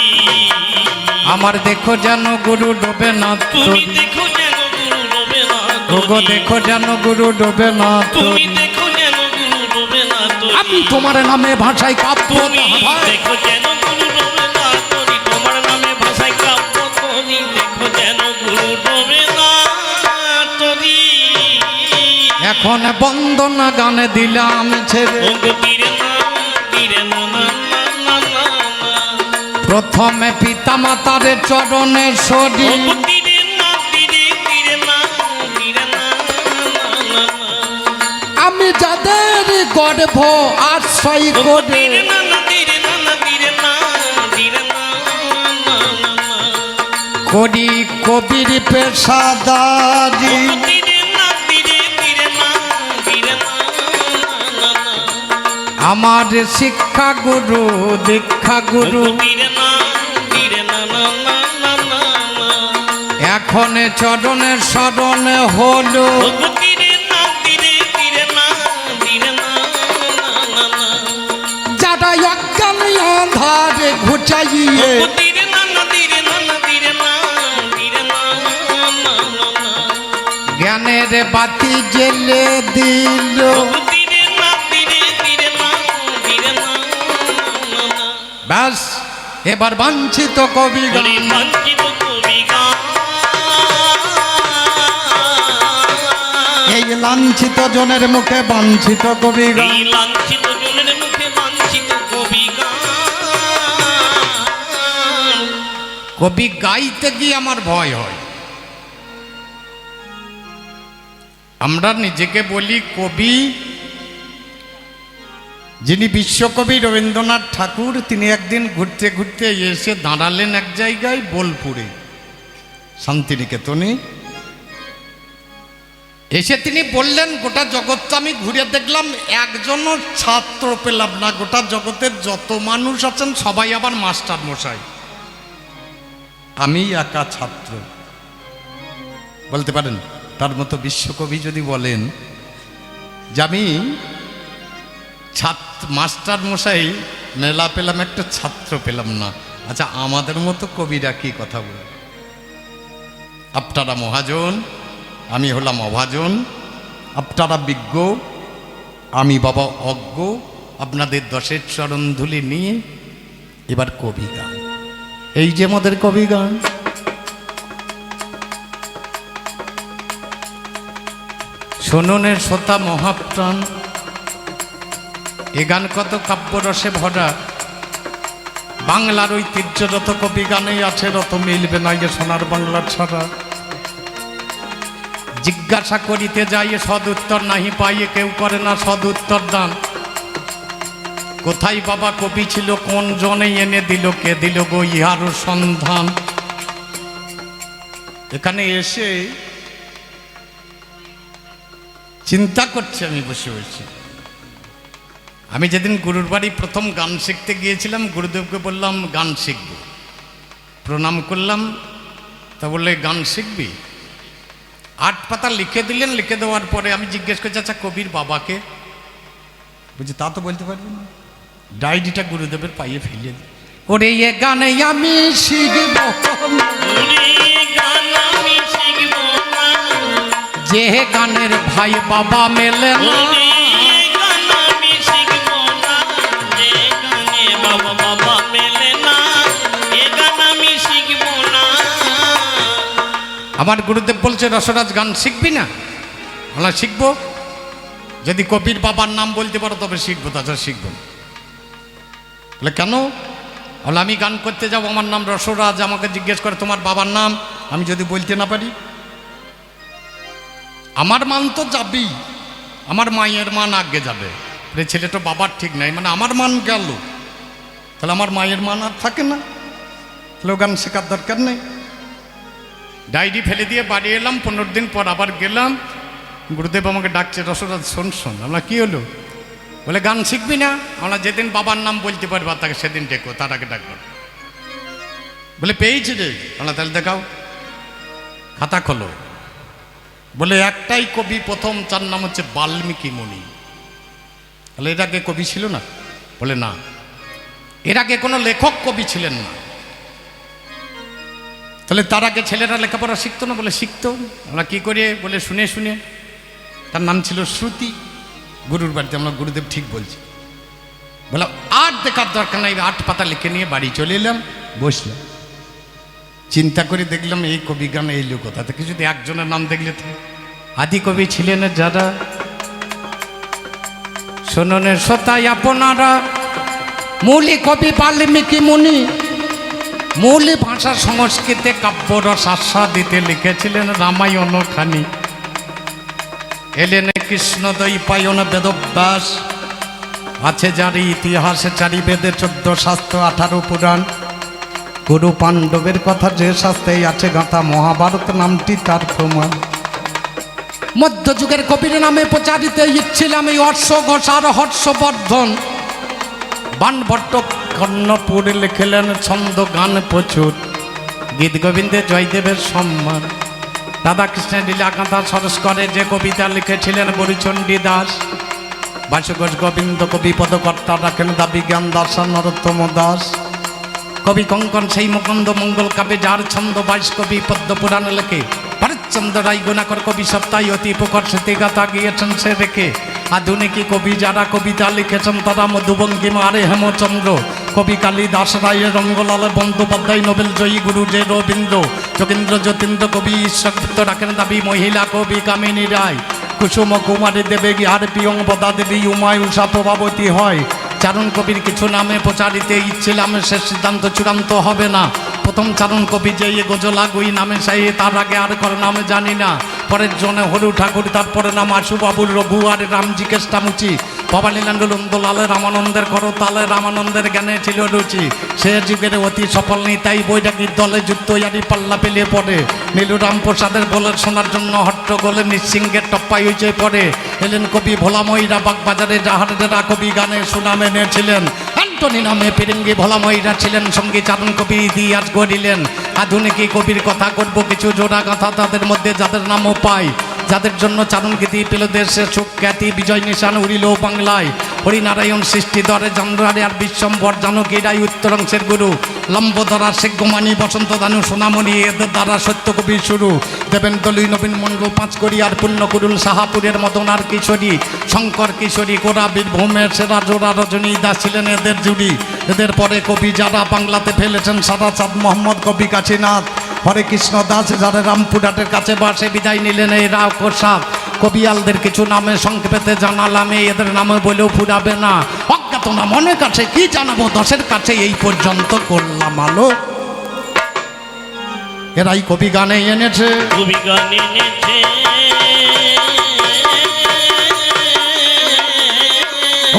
আমার দেখো যেন গুরু ডোবে না তুমি তরি। দেখো যেন গুরু ডোবে না ওগো তরি। দেখো যেন গুরু ডোবে না তুমি তরি। দেখো যেন গুরু ডোবে না তরি। আমি তোমার নামে ভাষাই কাব্য তুমি দেখো যেন গুরু ডোবে না তরি। তোমার নামে ভাষায় কাব্য তরি। দেখো যেন গুরু ডোবে না তরি। এখন বন্দনা গানে দিলাম ছেড়ে, ওগো তীরে না তীরে না না না না না না। প্রথমে পিতা মাতার চরণে সরি। ওগো তীরে না তীরে তীরে না তীরে না না না না। আমি যাদের গর্ভ আশ্রয় ওগো করে, তীরে না না তীরে না না তীরে না তীরে না না না না। করি কবির পেশাদারি। ওগো তীরে না তীরে তীরে না তীরে না না না। আমার শিক্ষা গুরু দীক্ষা গুরু, ওগো তীরে না তীরে না না না না না না। এখন চরণের স্মরণে হলো। ওগো তীরে না তীরে তীরে না তীরে না না না না। যারা অজ্ঞান আধারে ঘুচাইয়ে, ওগো তীরে না না তীরে না না তীরে না তীরে না না না না। জ্ঞানের বাতি জেলে দিল। ওগো তীরে না তীরে তীরে না তীরে না না না। ব্যাস এবার বাঞ্ছিত কবি গান। ওরে বাঞ্ছিত কবি গান। এই লাঞ্ছিত জনের মুখে বাঞ্ছিত কবি গান। এই লাঞ্ছিত জনের মুখে বাঞ্ছিত কবি গান। কবি গাইতে গিয়ে আমার ভয় হয়। আমরা নিজেকে বলি কবি। যিনি বিশ্বকবি রবীন্দ্রনাথ ঠাকুর, তিনি একদিন ঘুরতে ঘুরতে এসে দাঁড়ালেন এক জায়গায় বোলপুরে শান্তিনিকেতনে। এসে তিনি বললেন, গোটা জগৎটা আমি ঘুরে দেখলাম, একজনও ছাত্র পেলাম না। গোটা জগতের যত মানুষ আছেন সবাই আবার মাস্টার মশাই, আমি একা ছাত্র। বলতে পারেন তার মতো বিশ্বকবি যদি বলেন যে আমি মাস্টার মশাই মেলা পেলাম, একটা ছাত্র পেলাম না। আচ্ছা, আমাদের মতো কবিরা কি কথা বলে? আপনারা মহাজন, আমি হলাম অভাজন। আপনারা বিজ্ঞ, আমি বাবা অজ্ঞ। আপনাদের দশের চরণ ধুলি নিয়ে এবার কবি গান। এই যে আমাদের কবি গান। শোননের শ্রোতা মহাপ্রাণ, এ গান কত কাব্যরসে ভরা। বাংলার ঐতিহ্যরত কবি গানেই আছে রত, মিলবে না এ সোনার বাংলা ছাড়া। জিজ্ঞাসা করিতে যাই সদুত্তর নাহি পাইয়ে, কেউ করে না সদুত্তর দান। কোথায় বাবা কবি ছিল, কোন জনে এনে দিল, কে দিল গো ইহারও সন্ধান। এখানে এসে চিন্তা করছি আমি বসে বসে। আমি যেদিন গুরুর বাড়ি প্রথম গান শিখতে গিয়েছিলাম, গুরুদেবকে বললাম গান শিখব। প্রণাম করলাম, তা বললে গান শিখবি? 8 পাতা লিখে দিলেন। লিখে দেওয়ার পরে আমি জিজ্ঞেস করছি, আচ্ছা কবির বাবাকে? বুঝছি তা তো বলতে পারবি না। ডায়েরিটা গুরুদেবের পাইয়ে ফেলে দিই। ওরে এ গানে আমি শিখব, ওরে গান আমি শিখব না। যে গানের ভাই বাবা মেলে না। ওরে গান আমি শিখব না। যে গানে বাবা বাবা মেলে না, এ গান আমি শিখব না। আমার গুরুদেব বলছে, রসরাজ গান শিখবি না? আমরা শিখবো। যদি কবির বাবার নাম বলতে পারো তবে শিখবো, তাছাড়া শিখবো না। বলে কেন? বলে আমি গান করতে যাবো, আমার নাম রসরাজ, আমাকে জিজ্ঞেস করে তোমার বাবার নাম, আমি যদি বলতে না পারি, আমার মান তো যাবেই, আমার মায়ের মান আগে যাবে। ছেলেটা বাবার ঠিক নাই, মানে আমার মান গেল, তাহলে আমার মায়ের মান আর থাকে না, তাহলে গান শেখার দরকার নেই। ডায়েরি ফেলে দিয়ে বাড়ি এলাম, 15 দিন পর আবার গেলাম, গুরুদেব আমাকে ডাকছে, রসরাজ শোন শোন। আমরা কি হলো? বলে গান শিখবি না? আমরা যেদিন বাবার নাম বলতে পারবো তাকে সেদিন ডেকো, তার আগে ডাকবো। বলে পেয়েছি রে। আমরা তাহলে দেখাও, খাতা খোলো। বলে একটাই কবি প্রথম, তার নাম হচ্ছে বাল্মীকি মুনি। তাহলে এর আগে কবি ছিল না? বলে না, এর আগে কোনো লেখক কবি ছিলেন না। তাহলে তার আগে ছেলেরা লেখাপড়া শিখতো না? বলে শিখতো। আমরা কি করে? বলে শুনে শুনে। তার নাম ছিল শ্রুতি। গুরুর বাড়িতে, আমরা গুরুদেব ঠিক বলছি। বলে আর দেখার দরকার নাই, 8 পাতা লিখে নিয়ে বাড়ি চলে এলাম, বসলাম, চিন্তা করে দেখলাম এই কবি গান এই লোক কোথা থেকে, যদি একজনের নাম দেখলে তো আদি কবি ছিলেন যারা, শোননের সতাই আপনারা, মূলি কবি বাল্মীকি মুনি, মূলি ভাষা সংস্কৃতে কাব্য রস আস্বাদিতে লিখেছিলেন রামায়ণ খানি। এলেন কৃষ্ণ দৈপায়ন বেদব্যাস, আছে যার ইতিহাসে 4 বেদে 14 শাস্ত্র 18 পুরাণ। গুরু পাণ্ডবের কথা যে শাস্ত্রেই আছে গাঁথা, মহাভারত নামটি তার প্রমাণ। মধ্যযুগের কবির নামে প্রচারিত ইচ্ছিলাম এই হর্ষ ঘোষ আর হর্ষবর্ধন। বানভট্ট কর্ণপুরে লিখলেন ছন্দ গান প্রচুর, গীত গোবিন্দে জয়দেবের সম্মান। রাধাকৃষ্ণের লীলা গাঁথা সরস করে যে কবিতা লিখেছিলেন বরিচণ্ডী দাস। বাসুঘোষ গোবিন্দ কবি পদকর্তা রাখেন দাবি জ্ঞান দাস নরোত্তম দাস। কবি কঙ্কন সেই মুকুন্দ মঙ্গল কাব্যে যার ছন্দ 22 কবি পদ্ম পুরাণ লেখে। ভরতচন্দ্র রায় গুণাকর কবি সপ্তাহে অতি প্রকট স্মৃতিগাথা গিয়েছেন সে রেখে। আধুনিকী কবি যারা কবিতা লিখেছেন তারা মধুবঙ্গিমা আরে হেমচন্দ্র, কবি কালিদাস রায়ের রঙ্গলাল বন্দ্যোপাধ্যায়, নোবেল জয়ী গুরু যে রবীন্দ্র, যোগেন্দ্র যতীন্দ্র কবি ঈশ্বরগুপ্ত রাখেন দাবি, মহিলা কবি কামিনী রায়, কুসুম কুমারী দেবেগী আর প্রিয়ঙ্গদা দেবী, উমায় উষা প্রভাবতী হয়। চারণ কবির কিছু নামে প্রচারিতে ইচ্ছিলাম, শেষ সিদ্ধান্ত চূড়ান্ত হবে না। প্রথম চারণ কবি যে গজলা গুই নামে সেই, তার আগে আর কার নামে জানি না। পরের জনে হরু ঠাকুর, তারপরে নাম আশুবাবুর রঘু আর রামজি কেষ্টামুচি। ভবানীলাল নন্দলালে রামানন্দের করতালে, রামানন্দের জ্ঞানে ছিল রুচি। সে যুগের অতি সফল নিতাই বৈরাগীর দলে যুক্ত ইয়ারি পাল্লা পেলে পড়ে। নীলুরাম প্রসাদের বলে শোনার জন্য হট্টগোলে নিঃসিংহের টপ্পাই হইচে পড়ে। এলেন কবি ভোলাময়ীরা বাগবাজারে, যাহারা কবি গানে সুনাম এনেছিলেন। অ্যান্টনি নামে ফিরিঙ্গি ভোলাময়ীরা ছিলেন সঙ্গী, চারণ কবি ইতিহাস গড়িলেন। আধুনিক কবির কথা করব কিছু জোড়া কথা, তাদের মধ্যে যাদের নামও পাই, যাদের জন্য চারণ গীতি পেল দেশে সুখ খ্যাতি, বিজয় নিশান উড়িল বাংলায়। হরিনারায়ণ সৃষ্টিধরে চন্দ্রারে আর বিশ্বম্বর জানকী রায় উত্তরাংশের গুরু। লম্বধরা শেখ গোমানি বসন্ত দানু সোনামণি, এদের দ্বারা সত্য কবি শুরু। দেবেন দলুই নবীন মণ্ডল পাঁচকড়ি আর পুণ্যকুরুল সাহাপুরের মদন আর কিশোরী, শঙ্কর কিশোরী গোরা বীরভূমের সেরা জোড়া রজনী দাস ছিলেন এদের জুড়ি। এদের পরে কবি যারা বাংলাতে ফেলেছেন সারা চাঁদ মোহাম্মদ কবি কাশীনাথ, হরে কৃষ্ণ দাস যারা রামপুরহাটের কাছে বাসে বিদায় নিলেন এই রাও প্রসাদ। কবিয়ালদের কিছু নামে সংক্ষেপে জানালাম, এদের নামে বলেও ফুরাবে না। অজ্ঞাত না মনের কাছে কি জানাবো, 10-এর কাছে এই পর্যন্ত করলাম আলো। এরাই কবি গানে এনেছে, কবি গান এনেছে,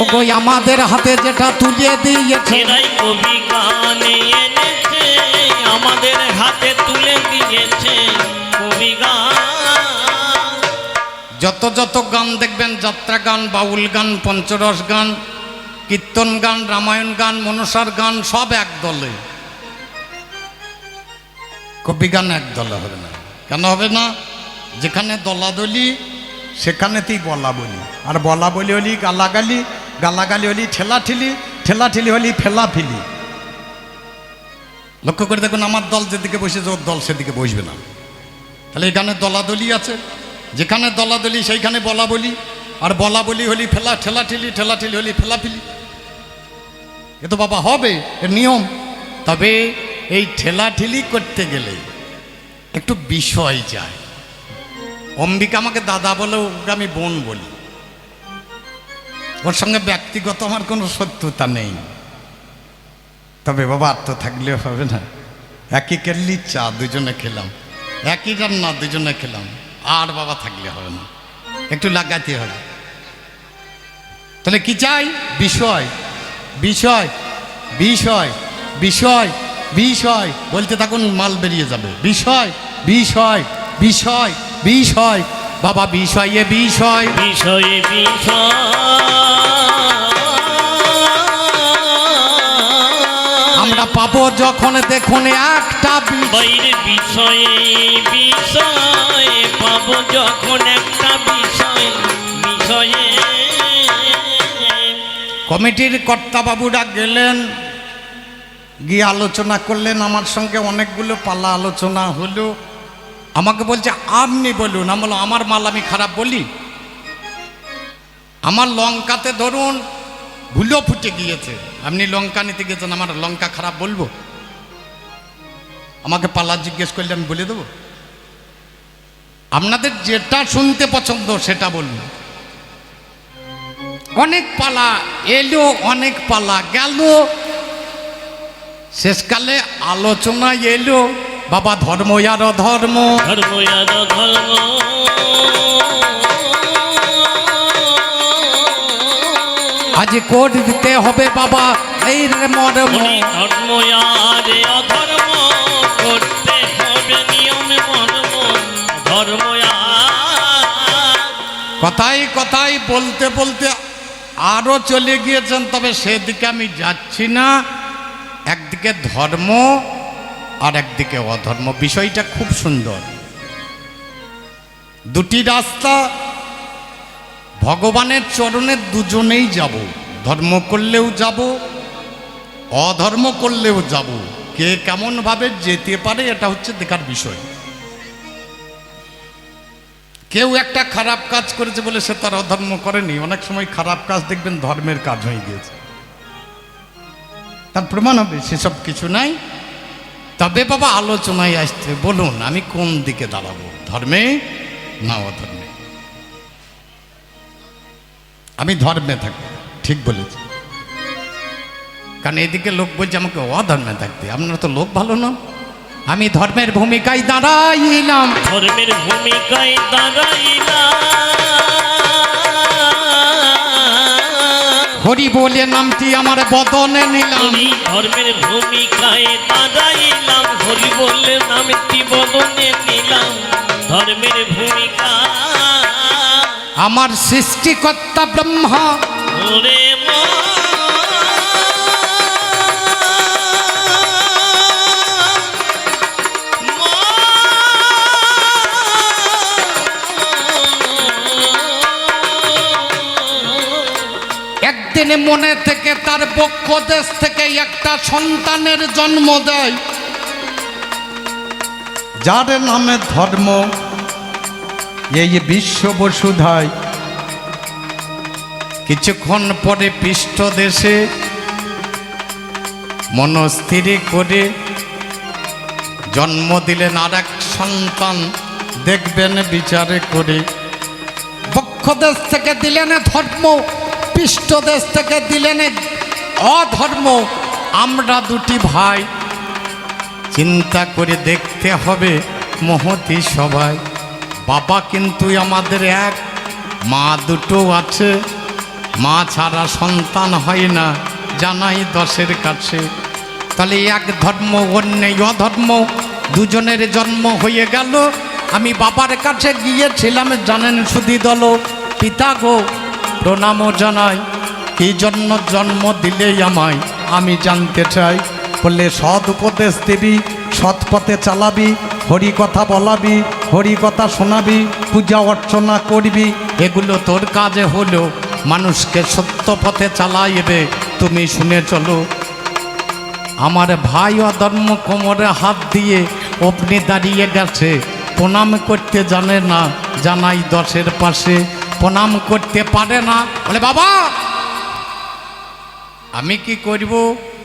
ওগো আমাদের হাতে যেটা তুলে দিয়েছে। এরাই কবি গান এনেছে, আমাদের হাতে তুলে দিয়েছে কবি গান। যত যত গান দেখবেন, যাত্রা গান, বাউল গান, পঞ্চরস গান, কীর্তন গান, রামায়ণ গান, মনসার গান, সব এক দলে। কবি গান এক দলে হবে না। কেন হবে না? যেখানে দলাদলি সেখানেতেই বলা বলি, আর বলা বলি হলি গালাগালি, গালাগালি হলি ঠেলাঠেলি, ঠেলাঠেলি হলি ফেলাফেলি। লক্ষ্য করে দেখুন, আমার দল যেদিকে বসেছে ওর দল সেদিকে বসবে না। তাহলে এখানে দলাদলি আছে, যেখানে দলাদলি সেইখানে বলা বলি, আর বলা বলি হলি ঠেলাঠেলি, ঠেলাঠেলি হলি ফেলাফেলি। এ তো বাবা হবে, এর নিয়ম। তবে এই ঠেলাঠেলি করতে গেলে একটু বিষয় যায়। অম্বিকা আমাকে দাদা বলে, ওকে আমি বোন বলি। ওর সঙ্গে ব্যক্তিগত আমার কোনো শত্রুতা নেই, তবে বাবা আর তো থাকলেও হবে না। একই কেটলি চা দুজনে খেলাম, একই রান্না দুজনে খেলাম, আর বাবা থাকলে হবে না, একটু লাগাতে হবে। তাহলে কি চাই? বিষয় বিষয় বিষয় বিষয় বিষয় বলতে থাকুন, মাল বেরিয়ে যাবে। বিষয় বিষয় বিষয় বিষয় বাবা, বিষয়ে বিষয় বিষয়ে বিষয় আমরা পাবো যখন দেখুন একটা বাইরে বিষয়ে বিষয় পাবো যখন একটা বিষয় বিষয়ে। কমিটির কর্তাবাবুরা গেলেন, গিয়ে আলোচনা করলেন আমার সঙ্গে, অনেকগুলো পালা আলোচনা হলো। আমাকে বলছে আপনি বলুন। আমি বললাম আমার মাল আমি খারাপ বলি? আমার লঙ্কাতে ধরুন ভুলো ফুটে গিয়েছে, আপনি লঙ্কা নিতে গেছেন, আমার লঙ্কা খারাপ বলবো? আমাকে পালা জিজ্ঞেস করলে আমি বলে দেবো? আপনাদের যেটা শুনতে পছন্দ সেটা বলুন। অনেক পালা এলো, অনেক পালা গেল, শেষকালে আলোচনা এলো বাবা ধর্ম আর অধর্ম। ধর্ম আর ধর্ম আজ কোড দিতে হবে বাবা এই রে মর্ম। ধর্ম আর অধর্ম করতে হবে নিয়ম মর্ম। ধর্ম কথাই কথাই বলতে বলতে আরো চলে গিয়েছেন, তবে সেদিকে আমি যাচ্ছি না। একদিকে ধর্ম আর একদিকে অধর্ম, বিষয়টা খুব সুন্দর। দুটি রাস্তা, ভগবানের চরণে দুজনেই যাব, ধর্ম করলেও যাব, অধর্ম করলেও যাব। কে কেমন ভাবে যেতে পারে এটা হচ্ছে দেখার বিষয়। কেউ একটা খারাপ কাজ করেছে বলে সে তার অধর্ম করেনি। অনেক সময় খারাপ কাজ দেখবেন ধর্মের কাজ হয়ে গিয়েছে, তার প্রমাণ হবে সেসব কিছু নাই। তবে বাবা আলোচনায় আসতে বলুন আমি কোন দিকে দাঁড়াবো, ধর্মে না অধর্মে? আমি ধর্মে থাকবো, ঠিক বলেছি। কারণ এদিকে লোক বলছে আমাকে অধর্মে থাকতে, আপনারা তো লোক ভালো না। আমি ধর্মের ভূমিকায় দাঁড়াইলাম, ধর্মের ভূমিকায় দাঁড়াইলাম। হরি বলে নামটি আমার বদনে নিলাম। ধর্মের ভূমিকায় দাঁড়াইলাম, হরি বলে নামটি বদনে নিলাম। ধর্মের ভূমিকা আমার সৃষ্টিকর্তা ব্রহ্মা ওরে মা একদিন মনে থেকে তার বক্ষ দেশ থেকে একটা সন্তানের জন্ম দেয়, যার নামে ধর্ম এই বিশ্ব বসুধায়। কিছুক্ষণ পরে পৃষ্ঠ দেশে মনস্থির করে জন্ম দিলেন আর এক সন্তান, দেখবেন বিচারে করে। বক্ষ দেশ থেকে দিলেন ধর্ম, পৃষ্ঠ দেশ থেকে দিলেন অধর্ম। আমরা দুটি ভাই, চিন্তা করে দেখতে হবে মহতি সবাই। বাবা কিন্তু আমাদের এক, মা দুটো আছে। মা ছাড়া সন্তান হয় না, জানাই দশের কাছে। তাহলে এক ধর্ম অন্য অধর্ম, দুজনের জন্ম হয়ে গেল। আমি বাবার কাছে গিয়েছিলাম, জানেন সুধী দল পিতা গো প্রণামও জানাই, কি জন্য জন্ম দিলে আমায় আমি জানতে চাই। বললে সৎ উপদেশ দিবি, সৎ পথে চালাবি, হরি কথা বলাবি, হরি কথা শোনাবি, পূজা অর্চনা করবি, এগুলো তোর কাজে হলো। মানুষকে সত্য পথে চালাইবে, তুমি শুনে চলো। আমার ভাই অধর্ম কোমরে হাত দিয়ে অগ্নি দাঁড়িয়ে গেছে, প্রণাম করতে জানে না, জানাই দশের পাশে প্রণাম করতে পারে না। বলে বাবা আমি কি করব?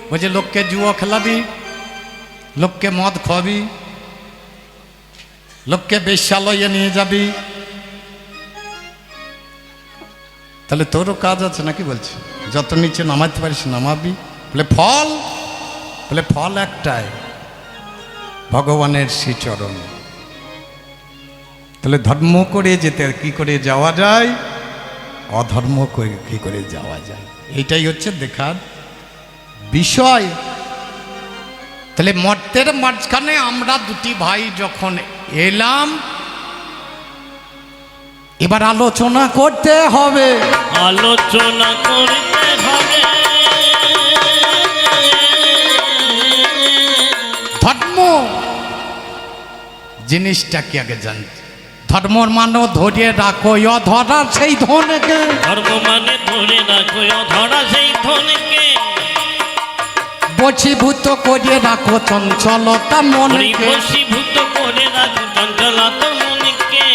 বলছে লোককে জুয়া খেলাবি, লোককে মদ খাওয়াবি, লোককে বেশ্যালয়ে নিয়ে যাবি। তাহলে তোরও কাজ আছে নাকি বলছে, যত নিচে নামাতে পারিস নামাবি। বলে ফল, বলে ফল একটাই, ভগবানের শ্রীচরণ। তাহলে ধর্ম করে যেতে কি করে যাওয়া যায়, অধর্ম করে কি করে যাওয়া যায়, এইটাই হচ্ছে দেখার বিষয়। তাহলে মর্তের মাঝখানে আমরা দুটি ভাই যখন এলাম, এবার আলোচনা করতে হবে, আলোচনা করতে হবে। ধর্ম জিনিসটা কি আগে জানতে। ধর্মর মানো ধরে রাখো অধরা সেই ধনকে, ধর্ম মানে ধরে রাখো অধরা সেই ধনকে, বশীভূত করে রাখো চঞ্চলতা মনকে, বশীভূত করে রাখো চঞ্চলতা মনকে।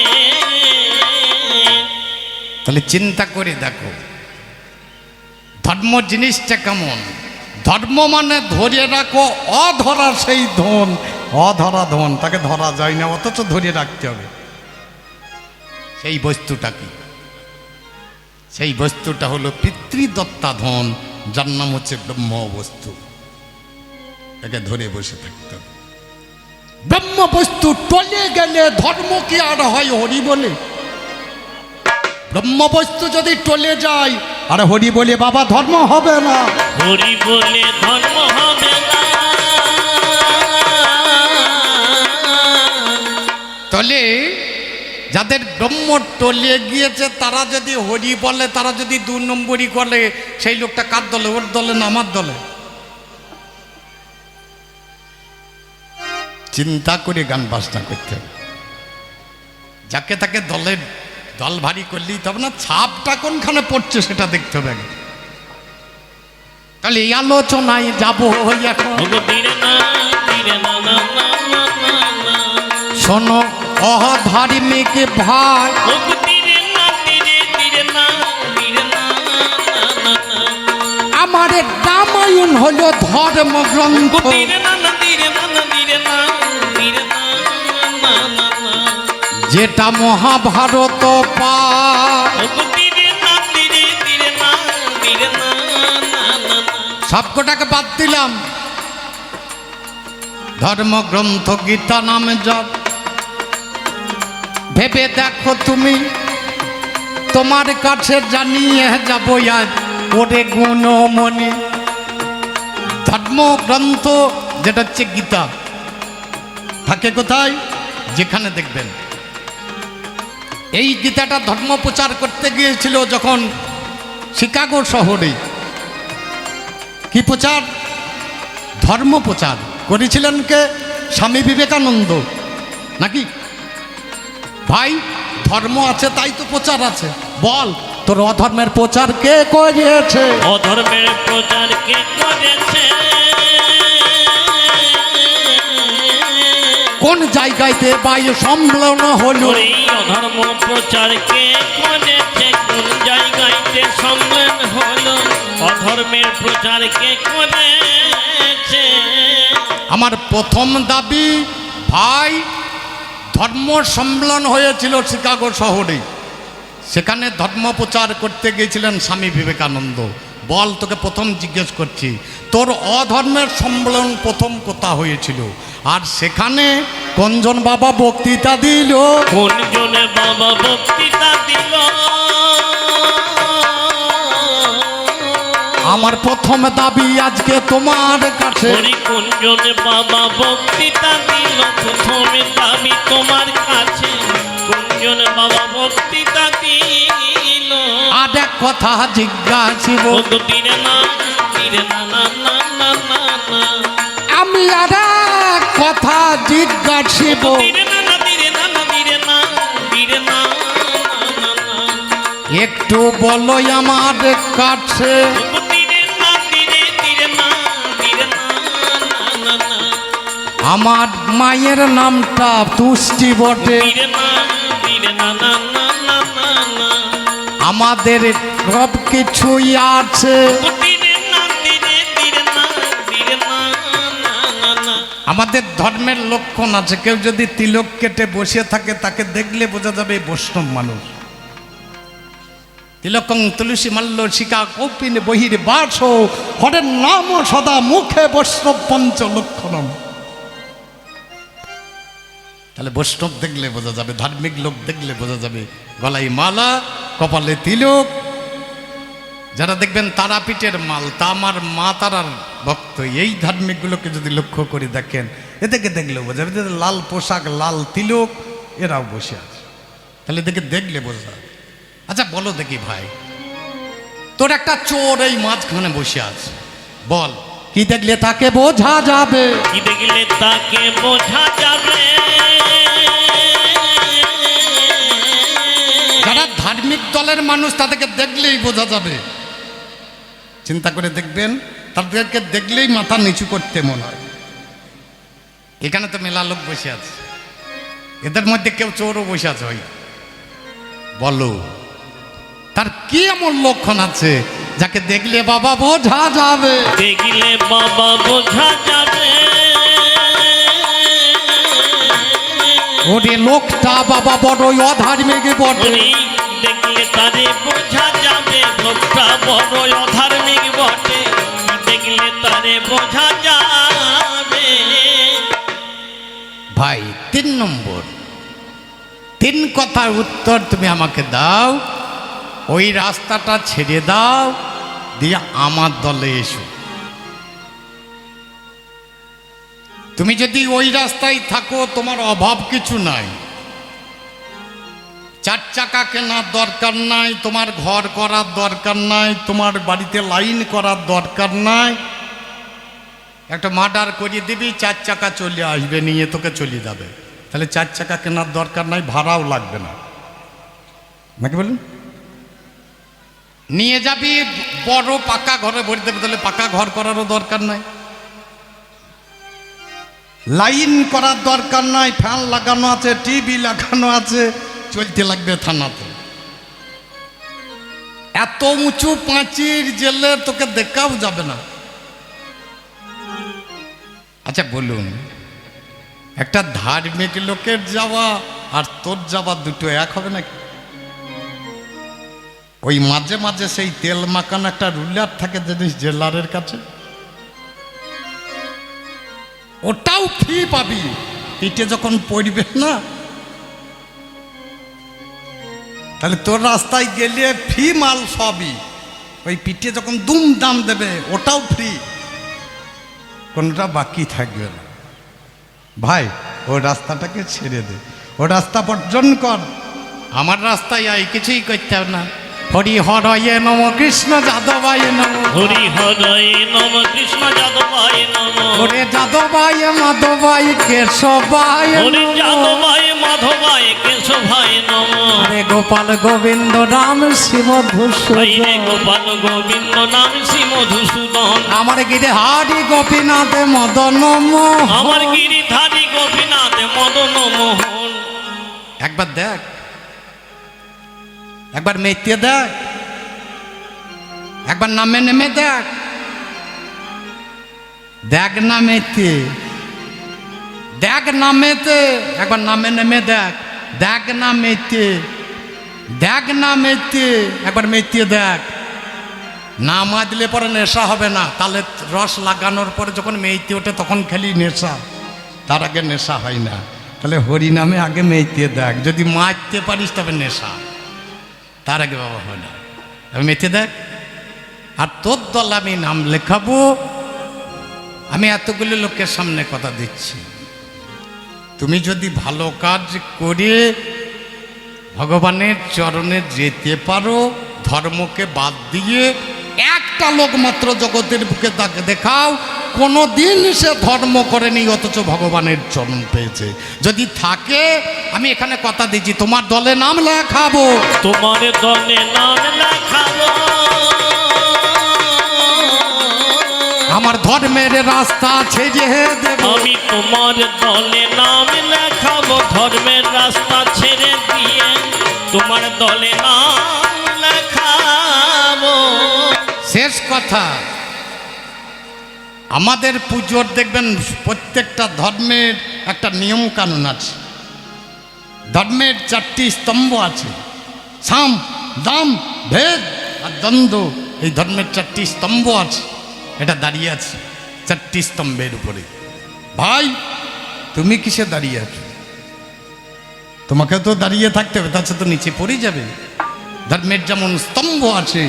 তাহলে চিন্তা করে দেখো ধর্ম জিনিসটা কেমন। ধর্ম মানে ধরে রাখো অধরা সেই ধন, অধরা ধন, তাকে ধরা যায় না অথচ ধরে রাখতে হবে। সেই বস্তুটা কি, সেই বস্তুটা হলো পিতৃদত্তা ধন, যার নাম হচ্ছে ব্রহ্ম বস্তু। তাকে ধরে বসে থাকতে হবে। ব্রহ্ম বস্তু টলে গেলে ধর্ম কি আর হয় হরি বলে? ব্রহ্ম বস্তু যদি টলে যায় আর হরি বলে বাবা ধর্ম হবে না, হরি বলে ধর্ম হবে না। তলে যাদের ব্রহ্ম টলে গিয়েছে তারা যদি হরি বলে, তারা যদি 2 নম্বরই করে, সেই লোকটা কার দলে? ওর দলে না আমার দলে? চিন্তা করে গান বাজনা করতে হবে। যাকে তাকে দলের দল ভারী করলেই তবে না, ছাপটা কোনখানে পড়ছে সেটা দেখতে হবে আগে। তাহলে এই আলোচনায় যাবো এখন। শোনো অধার্মিক ভাই, আমার রামায়ণ হলো ধর্মগ্রন্থ, যেটা মহাভারত পায়। সবকটাকে বাদ দিলাম, ধর্মগ্রন্থ গীতা নামে জপ। ভেবে দেখো তুমি, তোমার কাছে জানিয়ে যাবো আজ ওরে গুণমণি। ধর্মগ্রন্থ যেটা হচ্ছে গীতা, থাকে কোথায়? যেখানে দেখবেন এই গীতাটা ধর্ম প্রচার করতে গিয়েছিল যখন শিকাগো শহরে। কি প্রচার? ধর্ম প্রচার করেছিলেন কে? স্বামী বিবেকানন্দ নাকি? ভাই ধর্ম আছে তাই তো প্রচার আছে, বল তোর অধর্মের প্রচার কে করেছে? অধর্মের প্রচার কে করেছে? কোন জায়গাতে বায়ু সম্মেলন হলো? এই অধর্ম প্রচার কে করেছে? কোন জায়গাতে সম্মেলন হলো? অধর্মের প্রচার কে করেছে? আমার প্রথম দাবি ভাই, ধর্ম সম্মেলন হয়েছিল শিকাগো শহরে, সেখানে ধর্ম প্রচার করতে গিয়েছিলেন স্বামী বিবেকানন্দ। বল তোকে প্রথম জিজ্ঞেস করছি, তোর অধর্মের সম্মেলন প্রথম কোথা হয়েছিল? আর সেখানে কোনজন বাবা বক্তৃতা দিল? কোনজনে বাবা বক্তৃতা দিল? আমার প্রথম দাবি আজকে তোমার কাছে, কোনজনে বাবা বক্তৃতা দিল? প্রথমে দাবি তোমার কাছে, কোনজনে বাবা বক্তৃতা দিল? আর এক কথা জিজ্ঞাসিব, দিরে না দিরে না না না না না না, আমি আর এক কথা জিজ্ঞাসিব, দিরে না না দিরে না না দিরে না দিরে না না না, একটু বলো আমার কাছে। দিরে না দিরে দিরে না দিরে না না না, আমার মায়ের নামটা তুষ্টি বটে, দিরে না দিরে না না না না না না, আমাদের সব কিছুই আছে। দিরে না দিরে দিরে না দিরে না না না না, আমাদের ধর্মের লক্ষণ আছে, কেউ যদি তিলক কেটে বসে থাকে তাকে দেখলে বোঝা যাবে এই বৈষ্ণব মানুষ। তিলকং তুলসী মাল্য শিকা কৌপিন বহির বাস হরের নাম সদা মুখে বৈষ্ণব পঞ্চ লক্ষণম। তাহলে বৈষ্ণব দেখলে বোঝা যাবে, ধার্মিক লোক দেখলে বোঝা যাবে। গলায় মালা, কপালে তিলক। যারা দেখবেন তারাপীঠের মাল, তা আমার মা তারার ভক্ত, এই ধার্মিকগুলোকে যদি লক্ষ্য করে দেখেন, এদেরকে দেখলেও বোঝা যাবে যে লাল পোশাক, লাল তিলক, এরাও বসে আছে। তাহলে এদেরকে দেখলে বোঝা যাবে। আচ্ছা বলো দেখি ভাই, তোর একটা চোর এই মাঝখানে বসে আছে, বল কি দেখলে তাকে বোঝা যাবে? কি দেখলে তাকে বোঝা যাবে? যারা ধার্মিক দলের মানুষ তাদেরকে দেখলেই বোঝা যাবে। চিন্তা করে দেখবেন, তাদেরকে দেখলেই মাথা নিচু করতে মনে হয়। এখানে তো মেলা লোক বসে আছে, এদের মধ্যে কেউ চোরও বসে আছে ভাই, বলো তার কি এমন লক্ষণ আছে যাকে দেখলে বাবা বোঝা যাবে? দেখলে বাবা বোঝা যাবে। ওরে লোকটা বাবা বড়ই অধার্মিক বটে। দেখলে তারে বোঝা যাবে, লোকটা বড় অধার্মিক বটে। দেখলে তারে বোঝা যাবে। ভাই 3 নম্বর, 3 কথার উত্তর তুমি আমাকে দাও। ওই রাস্তাটা ছেড়ে দাও, দিয়ে আমার দলে এসো। তুমি যদি ওই রাস্তায় থাকো, তোমার অভাব কিছু নাই, 4 চাকা কেনার দরকার নাই, তোমার ঘর করার দরকার নাই, তোমার বাড়িতে লাইন করার দরকার নাই। একটা মার্ডার করিয়ে দিবি, 4 চাকা চলে আসবে, নিয়ে তোকে চলে যাবে। তাহলে 4 চাকা কেনার দরকার নাই, ভাড়াও লাগবে না, নাকি বলুন? নিয়ে যাবি বড় পাকা ঘরে ভরে দেবে, তাহলে পাকা ঘর করারও দরকার নাই, লাইন করার দরকার নাই, ফ্যান লাগানো আছে, টিভি লাগানো আছে, চলতে লাগবে থানাতে। এত উঁচু পাঁচির জেলে তোকে দেখাও যাবে না। আচ্ছা বলুন, একটা ধার্মিক লোকের যাওয়া আর তোর যাওয়া দুটো এক হবে নাকি? ওই মাঝে মাঝে সেই তেল মাখানো একটা রুলার থাকে জিনিস জেলারের কাছে, ওটাও ফ্রি পাবি। পিঠে যখন পড়বে না, তাহলে তোর রাস্তায় গেলে ফ্রি মাল সবই, ওই পিঠে যখন দুম দাম দেবে ওটাও ফ্রি, কোনটা বাকি থাকবে না। ভাই ওই রাস্তাটাকে ছেড়ে দে, ও রাস্তা বর্জন কর, আমার রাস্তায় আই, কিছুই করতে হবে না। হরি হরয়ে নম, কৃষ্ণ যাদবায় নম। হরি হরয়ে নম, কৃষ্ণ যাদবায় নম। হরে যাদবায় মাধবায় কেশবায় হরি নম। যাদবায় মাধবায় কেশবায় নম। হরে গোপাল গোবিন্দ রাম শিব হরে ধূসূদন। গোপাল গোবিন্দ নাম শ্রী মধুসূদন। আমার গিরে হারি গোপীনাথ মদন মোহন। আমার গিরিধারী গোপীনাথ মদন মোহন। একবার দেখ, একবার মেতে দেখ, একবার নামে নেমে দেখ, দেখ না মেতে, দেখ না মেতে, একবার নামে নেমে দেখ, দেখ না মেতে, দেখ না মেতে, একবার মেতে দেখ। না মাজলে পরে নেশা হবে না, তাহলে রস লাগানোর পরে যখন মেতে ওঠে তখন খেলি নেশা, তার আগে নেশা হয় না। তাহলে হরি নামে আগে মেতে দেখ, যদি মারতে পারিস তবে নেশা, তার আগে বাবা হয় না। আমি মেতে দেখ, আর তোর দল আমি নাম লেখাবো। আমি এতগুলো লোকের সামনে কথা দিচ্ছি, তুমি যদি ভালো কাজ করে ভগবানের চরণে যেতে পারো, ধর্মকে বাদ দিয়ে একটা লোক মাত্র জগতের বুকে তাকে দেখাও কোনো দিন সে ধর্ম করেনি অথচ ভগবানের চরণ পেয়েছে। যদি থাকে আমি এখানে কথা দিচ্ছি, তোমার দলে নাম লেখাবো, তোমার দলে নাম লেখাবো। আমার ধর্মের রাস্তা ছেড়ে দেব। আমি তোমার দলে নাম লেখাবো, ধর্মের রাস্তা ছেড়ে দিয়ে তোমার দলে নাম লেখাবো। শেষ কথা, আমাদের পুজোর দেখবেন প্রত্যেকটা ধর্মের একটা নিয়ম কানুন আছে, ধর্মের 4টি স্তম্ভ আছে, সাম দাম ভেদ আর দ্বন্দ্ব, এই ধর্মের 4টি স্তম্ভ আছে, এটা দাঁড়িয়ে আছে 4টি স্তম্ভের উপরে। ভাই তুমি কিসে দাঁড়িয়ে আছো? তোমাকে তো দাঁড়িয়ে থাকতে হবে, তাছাড়া তো নিচে পড়ে যাবে। ধর্মের যেমন স্তম্ভ আছে,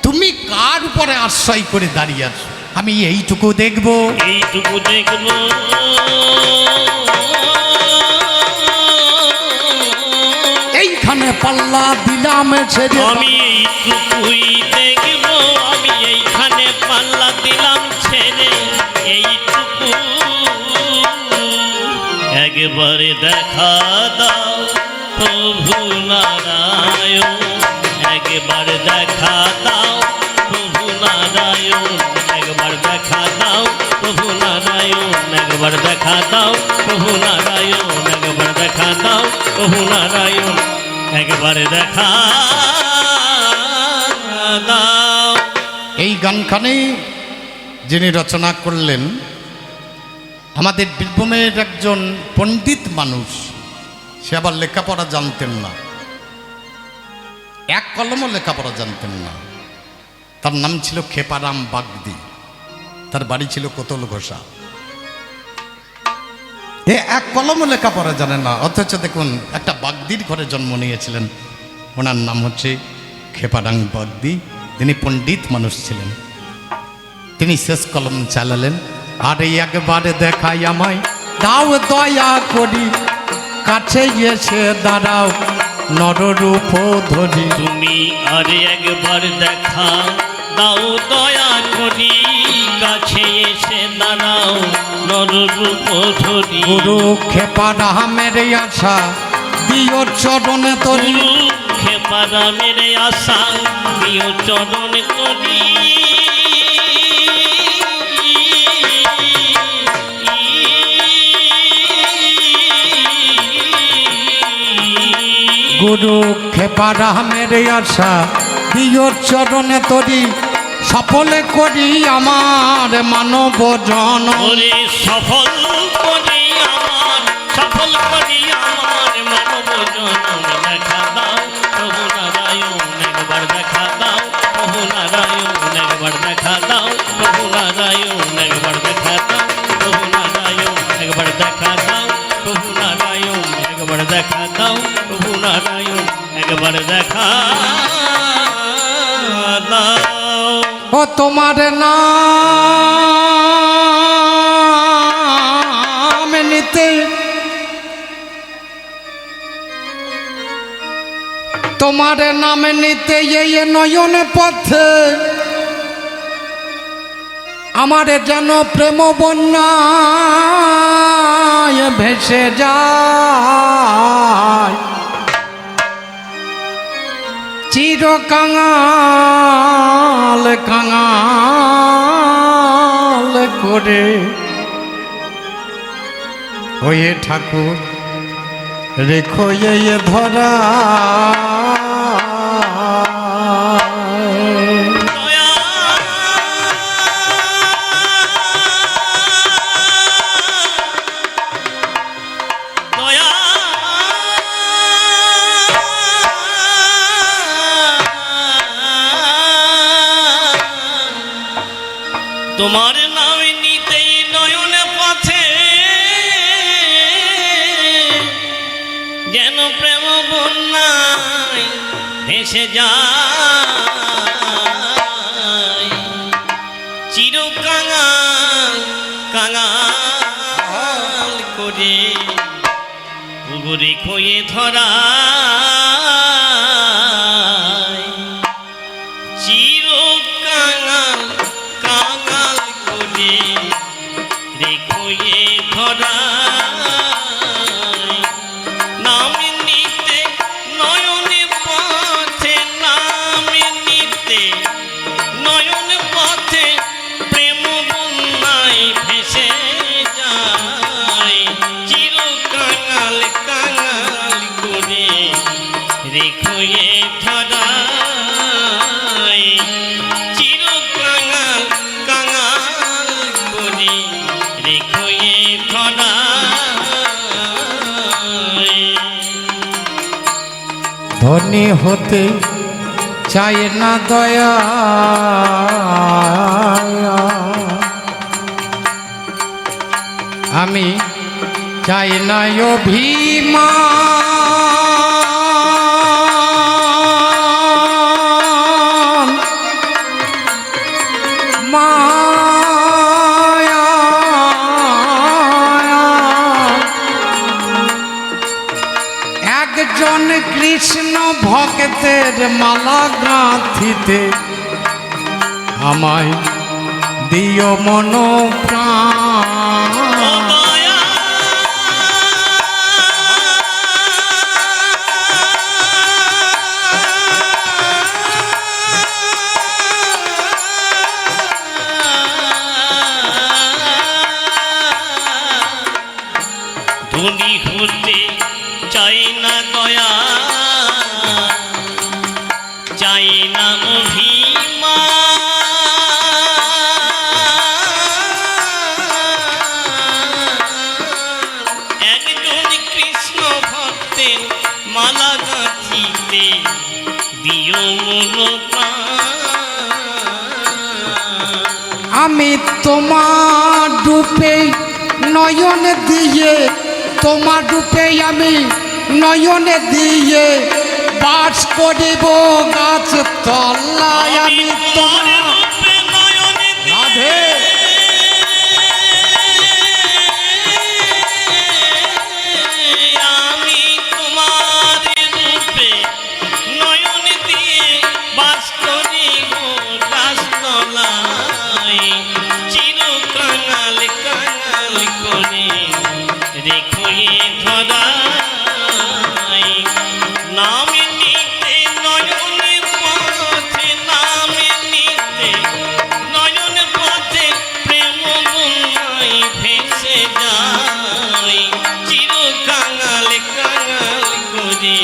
তুমি কার উপরে আশ্রয় করে দাঁড়িয়ে আছো? আমি এইটুকু দেখব, এইটুকু দেখব, এইখানে পাল্লা দিলাম ছেড়ে। আমি এইটুকুই দেখব, আমি এইখানে পাল্লা দিলাম ছেড়ে। এইটুকু একবারে দেখা দাও প্রভু নারায়ণ, একবার দেখা দাও প্রভু নারায়ণ, একবার দেখা দাও প্রভু নারায়ণ, একবার দেখা দাও প্রভু নারায়ণ, একবার দেখা দাও প্রভু নারায়ণ, একবার দেখা দাও। এই গানখানে যিনি রচনা করলেন আমাদের বীরভূমের একজন পণ্ডিত মানুষ, সে আবার লেখাপড়া জানতেন না, এক কলমও লেখাপড়া জানতেন না। তার নাম ছিল ক্ষেপারাম বাগদি, তার বাড়ি ছিল কোতল ঘোষা। এ এক কলমও লেখাপড়া জানে না, অথচ দেখুন একটা বাগদির ঘরে জন্ম নিয়েছিলেন। ওনার নাম হচ্ছে ক্ষেপারাম বাগদি, তিনি পণ্ডিত মানুষ ছিলেন। তিনি শেষ কলম চালালেন, আরে একবারে দেখাই আমায় দাও দয়া করি, কাছে এসে দাঁড়াও নররূপ ধরি। তুমি আর একবার দেখা দাও দয়া করি, কাছে এসে দাঁড়াও নররূপ ধরি। গুরু ক্ষেপারামের আশা দিও চরণে তরি, ক্ষেপারামের আশা দিও চরণে তরি। গুরু ক্ষেপারামের আশা দিও চরণে তরি, সফলে করি আমার মানব জন। ওরে সফল করি আমার, সফল করি আমার মানব জনম। দেখা দাও প্রভু নারায়ণ, একবার দেখা দাও প্রভু নারায়ণ, একবার দেখা দাও প্রভু নারায়ণ, একবার দেখা দাও প্রভু নারায়ণ, একবার দেখা দাও প্রভু নারায়ণ, একবার দেখা দাও প্রভু নারায়ণ, একবার দেখা দাও। ও তোমার নাম নিতে, তোমার নাম নিতে এই নয়ন পথে আমার যেন প্রেম বন্যায় ভেসে যায়। চির কাঙাল কাঙাল করে হয়ে ঠাকুর রেখো এ ধরা। তোমার নাম নিতেই নয়ন পথে যেন প্রেম বন্যায় ভেসে যায়। চির কাঙাল কাঙাল করে পুকুরে খয়ে ধরা। চির কাঙাল কাঙাল করে রেখো এ ধরা। নাম নিতে নয়নে পথে, নাম নিতে নয়ন পথে প্রেম বন্যায় ভেসে যায়। চির কাঙাল কাঙাল করে রেখো এ ধরা। চির কাঙাল কাঙাল করে রেখো এ ধরা। ধনী হতে চাই না দয়া, আমি চাই না অভিমান, মায়া একজন কৃষ্ণ ভক্তের মালা গাঁথিতে আমায় দিও মন প্রাণ। ও দয়া ধনী হতে চাই না দয়া, চাই না অভিমান, একজন কৃষ্ণ ভক্তের মালা গাঁথিতে দিও মন প্রাণ। আমি তোমার রূপে নয়ন দিয়ে, তোমার রূপে আমি নয়ন দিয়ে বাস করিব গাছ তলায়। আমি তোমার রূপে নয়নে রাধে আমি তোমার রূপে নয়ন দিয়ে বাস করিব গাছতলায়, চির কাঙাল কাঙাল করে রেখো এ ধরায়। নাম নিতে নয়নের পথে, নাম নিতে নয়ন পথে প্রেম বন্যায় ভেসে যায়, চির কাঙাল কাঙাল করে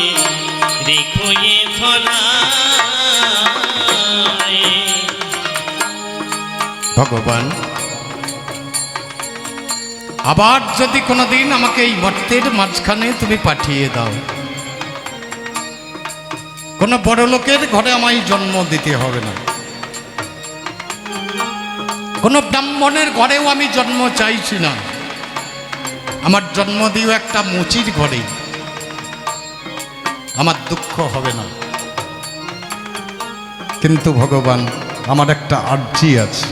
রেখো এ ধরায়। ভগবান, আবার যদি কোনোদিন আমাকে এই মর্তের মাঝখানে তুমি পাঠিয়ে দাও, কোনো বড় লোকের ঘরে আমায় জন্ম দিতে হবে না, কোনো ব্রাহ্মণের ঘরেও আমি জন্ম চাইছি না, আমার জন্ম দিও একটা মুচির ঘরে, আমার দুঃখ হবে না। কিন্তু ভগবান, আমার একটা আর্জি আছে,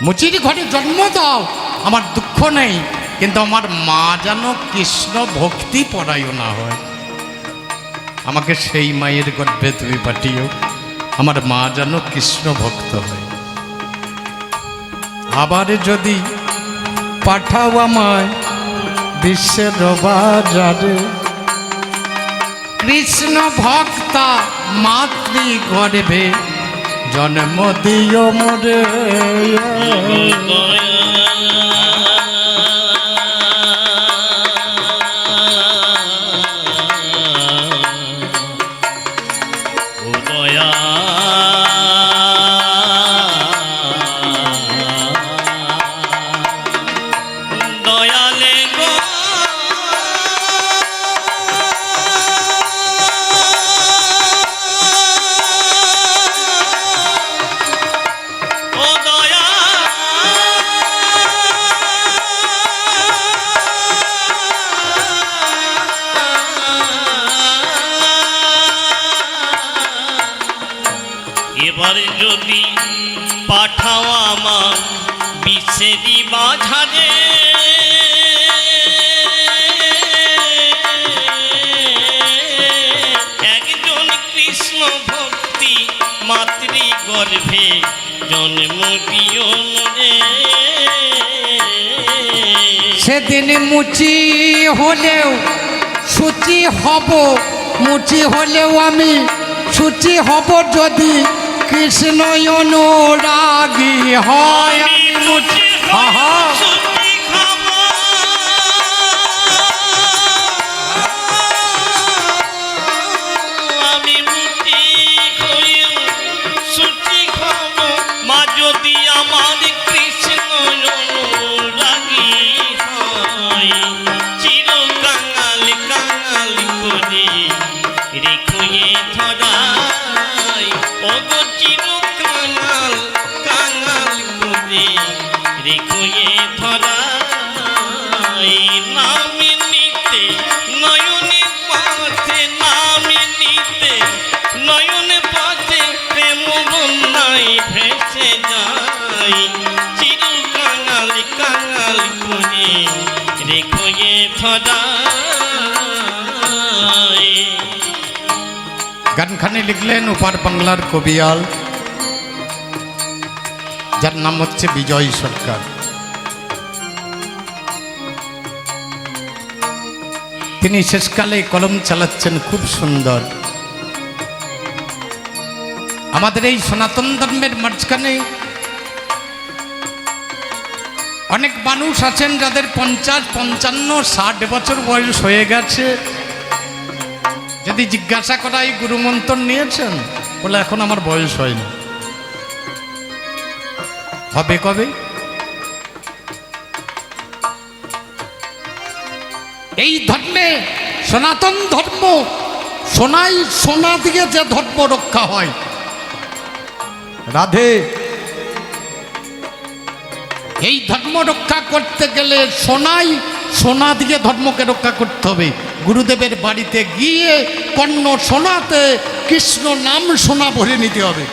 মুচির ঘরে জন্ম দাও, আমার দুঃখ নেই, কিন্তু আমার মা যেন কৃষ্ণ ভক্তি পরায়ণা হয়। আমাকে সেই মায়ের গর্ভে তুমি পাঠিও, আমার মা যেন কৃষ্ণ ভক্ত হয়। আবার যদি পাঠাও আমায় বিশ্বের বাজারে, কৃষ্ণ ভক্তা মাতৃ গর্ভে জন্ম দিও মোরে। ও দয়া দয়ালে গো ও দয়া এবারে যদি পাঠাও আমার বিশ্বেরই বাঝারে, একজন কৃষ্ণ ভক্তি মাতৃ গর্ভে জন্ম দিও রে। সেদিন মুচি হলেও সূচি হব, মুচি হলেও আমি সূচি হব যদি কৃষ্ণ অনুরাগী হয়। আমি মুচি আহা সুখী খাবো, আমি মুক্তি হয়েও সুখী খাবো, মা যদি আমার কৃষ্ণ অনুরাগী হয়, চির কাঙাল কাঙাল করে রেখো এ ধরা। নামে নিতে নয়নে পথে নামে নিতে নয়নে পথে প্রেম বন্যায় ভেসে যায় চির কাঙাল কাঙাল করে রেখো এ ধরায়। গানখানি লিখলেন ওপার বাংলার কবিয়াল, যার নাম হচ্ছে বিজয় সরকার। তিনি শেষকালে কলম চালাচ্ছেন খুব সুন্দর। আমাদের এই সনাতন ধর্মের মাঝখানে অনেক মানুষ আছেন যাদের 50, 55, 60 বছর বয়স হয়ে গেছে। যদি জিজ্ঞাসা করা এই গুরুমন্ত্র নিয়েছেন, বলে এখন আমার বয়স হয়নি। হবে কবে? এই ধর্মে, সনাতন ধর্ম, সোনা দিয়ে যে ধর্ম রক্ষা হয়, রাধে, এই ধর্ম রক্ষা করতে গেলে সোনা দিয়ে ধর্মকে রক্ষা করতে হবে। গুরুদেবের বাড়িতে গিয়ে কর্ণ সোনাতে কৃষ্ণ নাম সোনা ভরে নিতে হবে।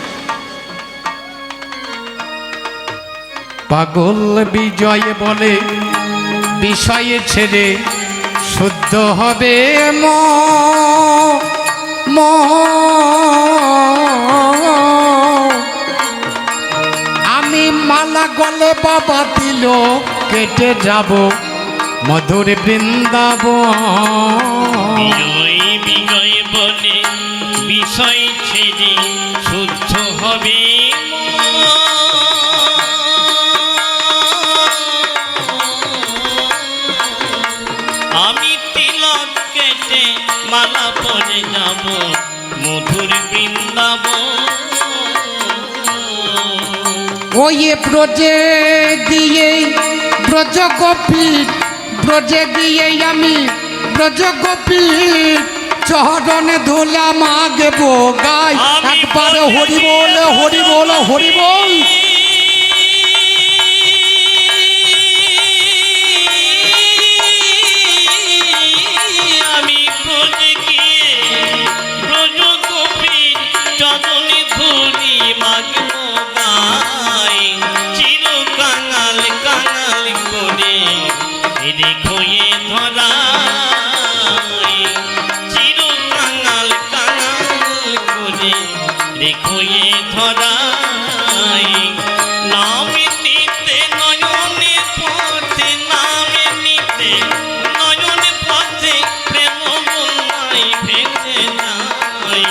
পাগল বিজয় বলে বিষয়ে ছেড়ে শুদ্ধ হবে আমি মালা গলে বাবা দিল কেটে যাব মধুর বৃন্দাবন। বিজয় বিজয় বলে বিষয় ছেড়ে শুদ্ধ হবে আমি তিলক কেটে মালা পরে যাব মধুর বৃন্দাবন। ওই ব্রজে দিয়ে ব্রজ গোপীর, ব্রজে গিয়ে আমি ব্রজ গোপীর চরণে ধুলাম আগে গাই একবার হরি বল হরি বল হরি বল। আমি ব্রজে গিয়ে ব্রজ গোপীর চরণে ধুলি মাগব গাই চির কাঙাল কাঙাল করে দেখো এ ধরায় চির কাঙাল কাঙাল করে দেখো এ ধরায় নামে নিতে নয়নে পথে নামে নিতে নয়নে পথে প্রেম বন্যায় ভেসে যায়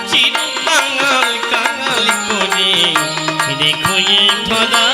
চির কাঙাল কাঙাল করে দেখো এ ধরা